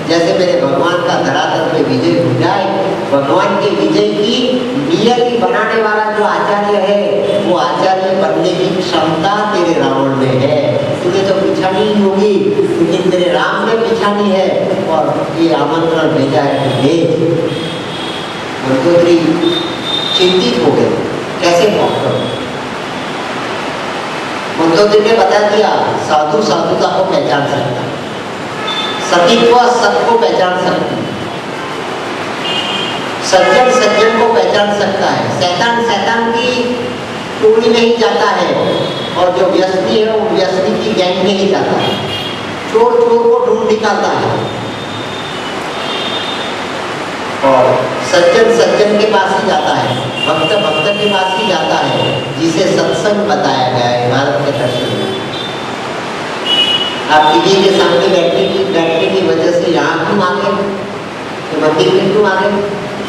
जैसे मेरे भगवान का धरातल पे विजय हो जाए, भगवान के विजय की नियति बनाने वाला जो आचार्य है, वो आचार्य बनने की क्षमता तेरे रावण में है। तुझे तो पिछानी ही होगी, लेकिन तेरे राम ने पिछानी है और ये आमंत्रण भेजा है कि भेज। मंदोदरी चिंतित हो गए, कैसे पहुंचो? मंदोदरी ने बता दिया साधु साधुता को पहचान सकता है, सतीत्व सत को पहचान सकती है, सज्जन सज्जन को पहचान सकता है, शैतान शैतान की टोली में ही जाता है, और जो व्यसनी है वो व्यसनी की गैंग में ही जाता है, चोर चोर को ढूंढ निकालता है, और सज्जन सज्जन के पास ही जाता है, भक्त भक्त के पास ही जाता है, जिसे सत्संग बताया गया है भारत के दर्शन में। आप टीवी के सामने बैठने की वजह से यहाँ क्यों आ गए, मंदिर में क्यों आ गए,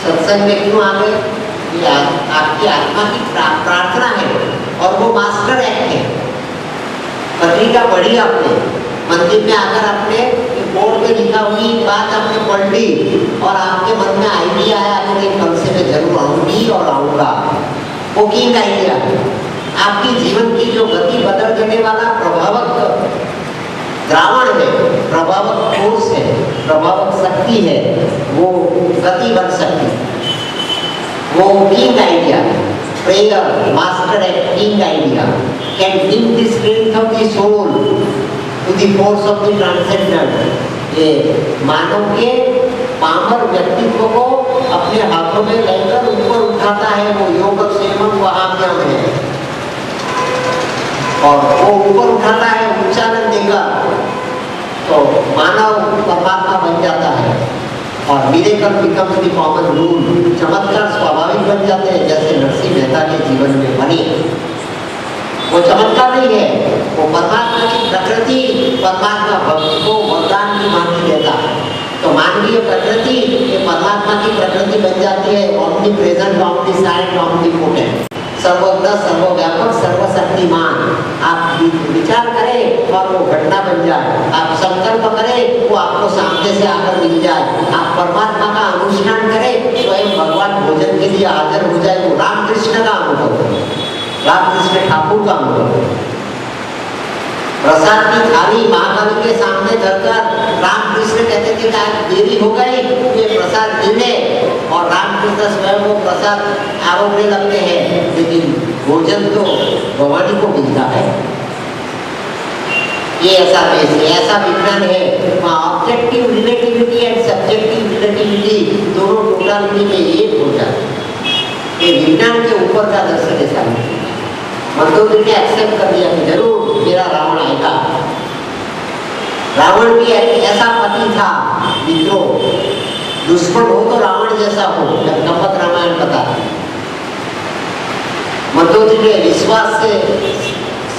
सत्संग में क्यों आ गए? ये आपकी आत्मा की प्रार्थना है, और वो मास्टर एक्ट है। पत्रिका पढ़ी आपने, मंदिर में आकर आपने बोर्ड पे लिखा हुई बात आपने पढ़ ली, और आपके मन में आइडिया आया कि कल से मैं जरूर आऊंगी और आऊंगा। वो किंग आइडिया आपकी जीवन की जो गति बदल देने वाला प्रभावक द्रावण है, प्रभावक फोर्स है, प्रभावक शक्ति है, वो गति बन सकती है, वो वो king idea, prayer master act king idea can give the strength of the soul to the force of the transcendent. ये मानव के पामर व्यक्तित्व को अपने हाथों में लेकर ऊपर उठाता है, वो योग क्षेमम वहाम्यम है, और वो ऊपर उठाता है उच्चारण देकर, तो मानव परमात्मा बन जाता है। और miracle becomes the common rule, चमत्कार स्वाभाविक बन जाते हैं, जैसे नरसिंह मेहता के जीवन में बने। वो चमत्कार नहीं है, वो परमात्मा की प्रकृति परमात्मा भक्त को वरदान की मांगी देता है। तो मानवीय प्रकृति ये परमात्मा की प्रकृति बन जाती है, omnipresent, omniscient, omnipotent, सर्वज्ञ, सर्वव्यापक, सर्वशक्तिमान। आप विचार करें और वो घटना बन जाए, आप संकल्प करें वो आपको सामने से आकर मिल जाए, आप परमात्मा का अनुष्ठान करें स्वयं भगवान भोजन के लिए हाजिर हो जाए। वो रामकृष्ण का अनुभव है, रामकृष्ण ठाकुर का अनुभव है। प्रसाद की थाली महाकवि के सामने धरकर रामकृष्ण कहते थे कि आज देरी हो गई, ये प्रसाद गिरे, और रामकृष्ण स्वयं वो प्रसाद आरोपने लगते हैं, लेकिन भोजन तो भवानी को मिलता है। ये ऐसा देश है, ऐसा विज्ञान है, वहाँ objective relativity and subjective relativity दोनों टोटालिटी में एक हो जाते। ये विज्ञान के ऊपर का दर्शन ऐसा नहीं। मंदोदरी ने एक्सेप्ट कर दिया कि जरूर मेरा रावण आएगा। रावण भी ऐसा पति था मित्रों, दुश्मन हो तो रावण जैसा हो, जब कम्बक रामायण बताते। मंदोदरी ने विश्वास से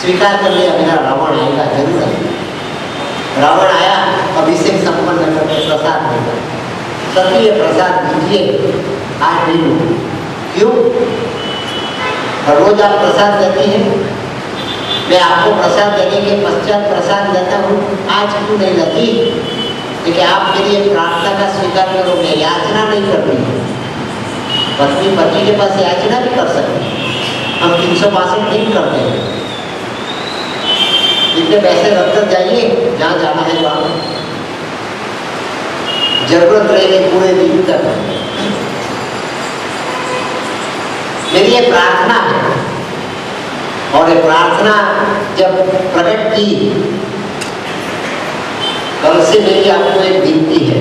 स्वीकार कर लिया मेरा रावण आएगा, जरूर आएगा। रावण आया, अभिषेक संपन्न करके प्रसाद देगा, सत्य प्रसाद दीजिए, आज नहीं। क्यों? हर रोज आप प्रसाद देते हैं, मैं आपको प्रसाद देने के पश्चात प्रसाद लेता हूँ, आज क्यों नहीं लेती? देखिए आप मेरी एक प्रार्थना का स्वीकार करो, मैं याचना नहीं कर रही। पत्नी पति के पास याचना भी कर सकती है, हम 362 दिन करते हैं। इतने पैसे रखकर जाइए, जहाँ जाना है वहाँ, जरूरत रहेगी पूरे दिन तक। मेरी ये प्रार्थना है, और ये प्रार्थना जब प्रकट की, कल से मेरी आपको एक विनती है,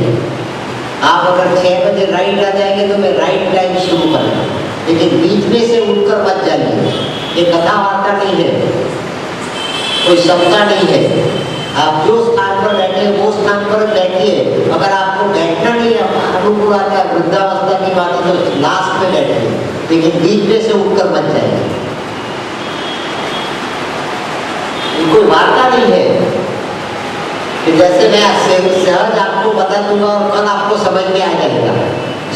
आप अगर 6 बजे राइट आ जाएंगे तो मैं राइट टाइम शुरू करूँगा, लेकिन बीच में से उठकर मत जाइए। ये कथा वार्ता नहीं है, कोई सप्ताह नहीं है। आप जो स्थान पर बैठे वो स्थान पर बैठिए। अगर आपको बैठना नहीं अनुकूल आता है, वृद्धावस्था की बात है, तो लास्ट में बैठिए, लेकिन बीच में से उठकर मत जाइए। कोई वार्ता नहीं है कि जैसे मैं सहज आपको बता दूंगा और कल आपको समझ में आ जाएगा।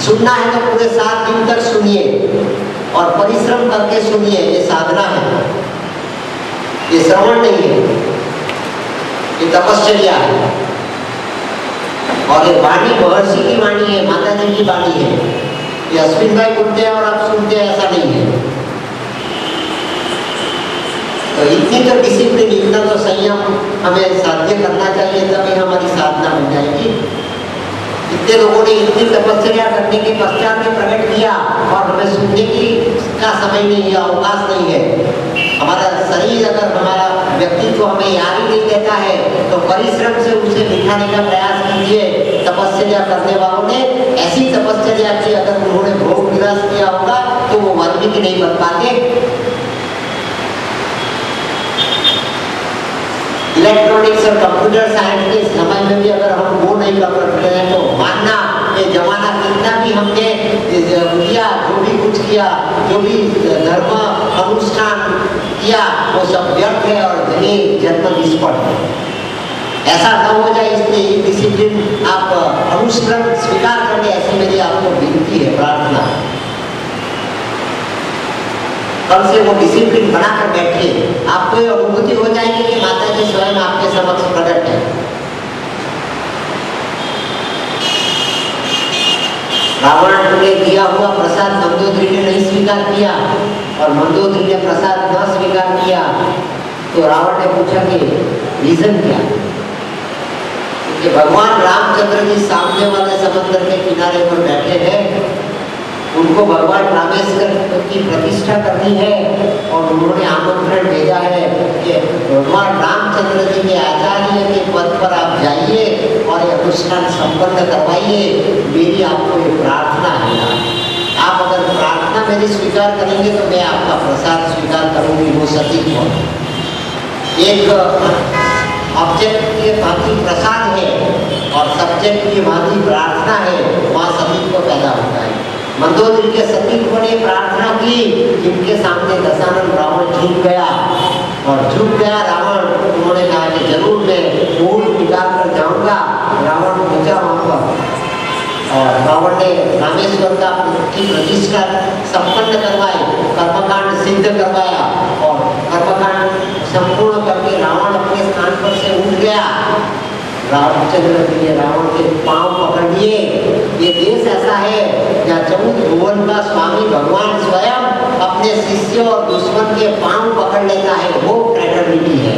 सुनना है तो पूरे 7 दिन तक सुनिए और परिश्रम करके सुनिए, ये साधना है, ये श्रवण नहीं है, ये तपश्चर्या है। और ये वाणी महर्षि की वाणी है, माता जी की वाणी है। ये अश्विन भाई बोलते हैं और आप सुनते हैं, ऐसा नहीं है। तो इतनी तो डिसिप्लिन, इतना तो संयम हमें साध्य करना चाहिए, तभी हमारी साधना बन जाएगी। इतने लोगों ने इतनी तपस्या करने के पश्चात में प्रकट किया, और हमें सुनने की का समय नहीं है, अवकाश नहीं है। हमारा शरीर, अगर हमारा व्यक्तित्व हमें याद ही नहीं देता है, तो परिश्रम से उसे दिखाने का प्रयास कीजिए। तपस्या करने वालों ने ऐसी तपस्या की, अगर उन्होंने भोग विलास किया होगा तो वो वाल्मीकि नहीं बन पाते। इलेक्ट्रॉनिक्स और कंप्यूटर साइंस के समय में भी अगर हम वो नहीं कर सकते हैं, तो मानना ये जमाना कितना भी हमने किया, जो भी कुछ किया, जो भी धर्म अनुष्ठान किया, वो सब व्यर्थ है और ये जन्म निष्फल है। ऐसा न हो जाए, इसलिए डिसिप्लिन आप अनुष्ठान स्वीकार करें, ऐसी मेरी आपको विनती है, प्रार्थना। कल से वो डिसिप्लिन बनाकर बैठिए, आपको ये अनुभूति हो जाएगी कि माता जी स्वयं आपके समक्ष प्रकट है। रावण ने दिया हुआ प्रसाद मंदोदरी ने नहीं स्वीकार किया, और मंदोदरी ने प्रसाद न स्वीकार किया, तो रावण ने पूछा कि रीजन क्या? कि भगवान रामचंद्र जी सामने वाले समंदर के किनारे पर बैठे हैं, उनको उनको भगवान रामेश्वर की प्रतिष्ठा करनी है और उन्होंने आमंत्रण भेजा है कि भगवान रामचंद्र जी के आचार्य के पद पर आप जाइए और ये अनुष्ठान संपन्न करवाइए। मेरी आपको ये प्रार्थना है, आप अगर प्रार्थना मेरी स्वीकार करेंगे तो मैं आपका प्रसाद स्वीकार करूंगी। वो सती को एक ऑब्जेक्ट के भांति प्रसाद है और सब्जेक्ट की भांति प्रार्थना है, वहाँ सती को पैदा होता है। मंदोदरी के सती ने प्रार्थना की, जिनके सामने दशानन रावण झुक गया और झुक गया रावण। उन्होंने कहा कि जरूर मैं ऊँट निकाल कर जाऊंगा। रावण पहुंचा वहां पर और रावण ने रामेश्वर का की प्रतिष्ठा संपन्न करवाई, कर्मकांड सिद्ध करवाया और कर्मकांड संपूर्ण करके रावण अपने स्थान पर से उठ गया। रामचंद्र जी ने रावण के पांव पकड़ लिए। ये देश ऐसा है जहाँ 14 भुवन का स्वामी भगवान स्वयं अपने शिष्य और दुश्मन के पांव पकड़ लेता है। वो फ्रेटर्निटी है,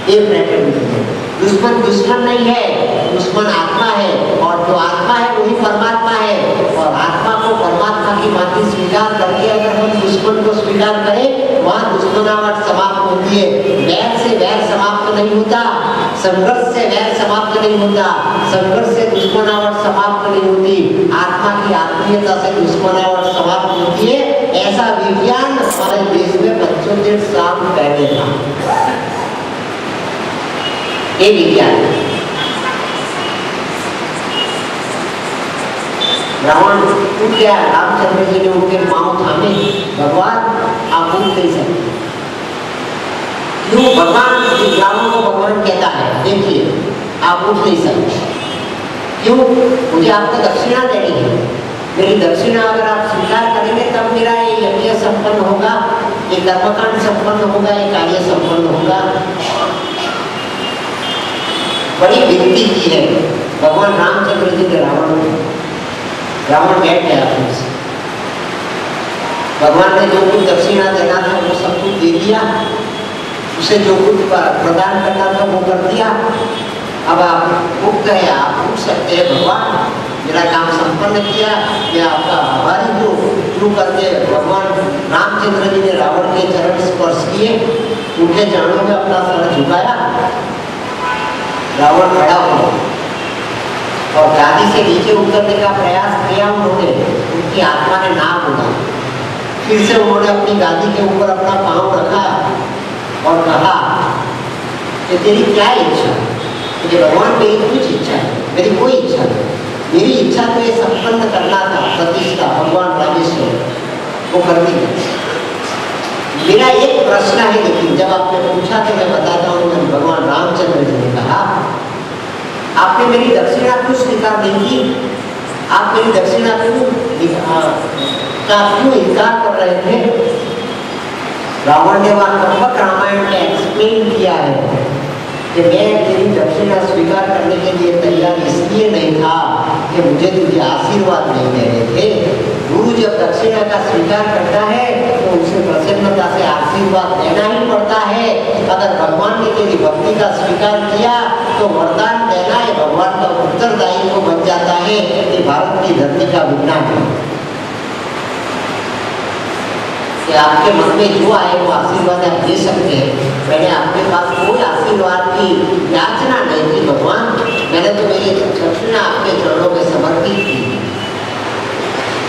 ये फ्रेटर्निटी है। दुश्मन दुश्मन नहीं है, दुश्मन आत्मा है और जो आत्मा है वही परमात्मा है। और आत्मा को परमात्मा की भांति स्वीकार करके अगर हम दुश्मन को स्वीकार करें, वहाँ दुश्मनावट समाप्त होती है। वैर से वैर समाप्त नहीं होता, संघर्ष से वैर समाप्त नहीं होता, संघर्ष से दुश्मनावट समाप्त नहीं होती, आत्मा की आत्मीयता से दुश्मनावट समाप्त होती है। ऐसा विज्ञान हमारे देश में 75 साल पहले था। ये विज्ञान रावण उठ गया, रामचंद्र जी ने उनके पांव थामे। भगवान आप उठ नहीं सकते। क्यों भगवान रावण को भगवान कहता है? देखिए आप उठ नहीं सकते। क्यों? मुझे आपको दक्षिणा देनी है। मेरी दक्षिणा अगर आप स्वीकार करेंगे तब मेरा ये यज्ञ संपन्न होगा, ये कर्मकांड संपन्न होगा, ये कार्य संपन्न होगा। बड़ी विनती की है भगवान रामचंद्र जी ने रावण को। रावण बैठ गया उनसे। भगवान ने जो कुछ दक्षिणा देना था वो सब कुछ दे दिया, उसे जो कुछ प्रदान करना था वो कर दिया। अब आप उठ गए, आप उठ सकते हैं। भगवान मेरा काम संपन्न किया, मैं आपका आभारी हूँ। शुरू करके भगवान रामचंद्र जी ने रावण के चरण स्पर्श किए, उनके चरणों में अपना सर झुकाया। रावण खड़ा हुआ और गादी से नीचे उतरने का प्रयास किया उन्होंने। उनकी आत्मा ने ना बोला। फिर से उन्होंने अपनी गादी के ऊपर अपना पांव रखा और कहा कि तेरी क्या इच्छा? मुझे भगवान मेरी कुछ इच्छा है, मेरी कोई इच्छा नहीं। मेरी इच्छा तो ये संपन्न करना था, प्रतिष्ठा भगवान रामेश्वर वो कर दी। मेरा एक प्रश्न है, लेकिन जब आपने पूछा तो मैं बताता हूँ। भगवान रामचंद्र जी ने कहा आपने मेरी दक्षिणा क्यों स्वीकार नहीं की? आप मेरी दक्षिणा क्यों इनकार कर रहे थे? रावण ने वहां कम्बक रामायण में एक्सप्लेन किया है कि मैं तेरी दक्षिणा स्वीकार करने के लिए तैयार इसलिए नहीं था कि मुझे तुझे आशीर्वाद नहीं देने थे। गुरु जब दक्षिणा का स्वीकार करता है तो उसे प्रसन्नता से आशीर्वाद देना ही पड़ता है। अगर भगवान ने तेरी भक्ति का स्वीकार किया तो वरदान देना है भगवान का उत्तरदायित्व बन जाता है। ये भारत की धरती का विज्ञान है कि आपके मन में जो आए वो आशीर्वाद आप दे सकते हैं। मैंने आपके पास कोई आशीर्वाद की याचना नहीं की भगवान, मैंने तो मेरी दक्षिणा आपके चरणों में समर्पित की।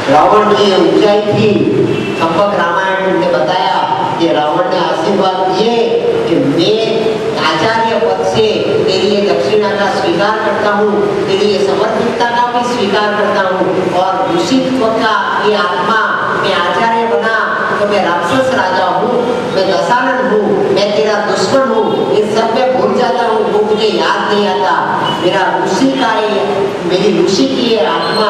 रावण की ऊंचाई थी, कम्बक रामायण ने बताया कि रावण ने आशीर्वाद दिए कि मैं आचार्य पद से तेरी ये दक्षिणा का स्वीकार करता हूँ, तेरी ये समर्पितता का भी स्वीकार करता हूँ। और ऋषित्व का ये आत्मा, मैं आचार्य बना तो मैं राक्षस राजा हूँ, मैं दशानन हूँ, मैं तेरा दुश्मन हूँ, ये सब मैं भूल जाता हूँ, वो मुझे याद नहीं आता। मेरा ऋषि का ये, मेरी ऋषि की ये आत्मा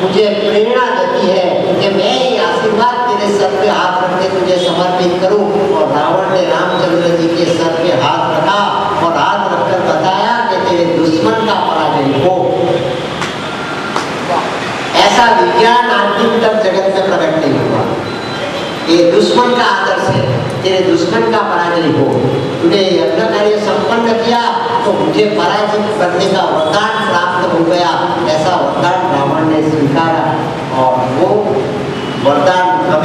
मुझे प्रेरणा देती है कि मैं ये आशीर्वाद तेरे सर पे हाथ रख के तुझे समर्पित करूँ। और रावण ने रामचंद्र जी के सर पे हाथ रखा और हाथ रखकर बताया कि तेरे दुश्मन का पराजय हो। ऐसा विज्ञान आज दिन तक जगत में प्रकट नहीं हुआ। ये दुश्मन का आदर्श है, तेरे दुश्मन का पराजय हो। तूने यज्ञ कार्य संपन्न किया तो मुझे पराजित करने का वरदान प्राप्त हो गया। ऐसा वरदान रावण ने स्वीकारा और वो वरदान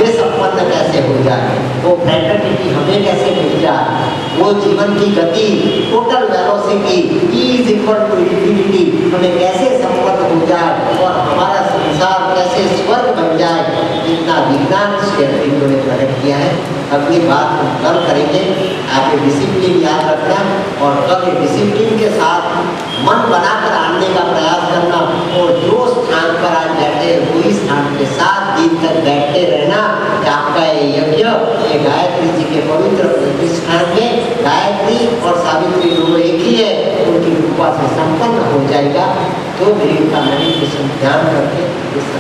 सभ्य संपन्न कैसे हो जाए, वो फ्रेटर्निटी हमें कैसे मिल जाए, वो जीवन की गति total velocity is equal to infinity हमें कैसे संपन्न हो जाए और हमारा संसार कैसे स्वर्ग बन जाए, इतना विज्ञान श्री अरविंदो ने प्रकट किया है। अगली बात हम कल करेंगे। आप ये डिसिप्लिन याद रखना और कल ये डिसिप्लिन के साथ मन बनाकर आने का प्रयास करना और जो स्थान पर आज बैठे वही स्थान के 7 दिन तक बैठते रहना कि आपका ये यज्ञ ये गायत्री जी के पवित्र प्रतिष्ठान में गायत्री और सावित्री दोनों एक ही है, उनकी कृपा से संपन्न हो जाएगा। तो भी इनका मेडिटेशन ध्यान करके इस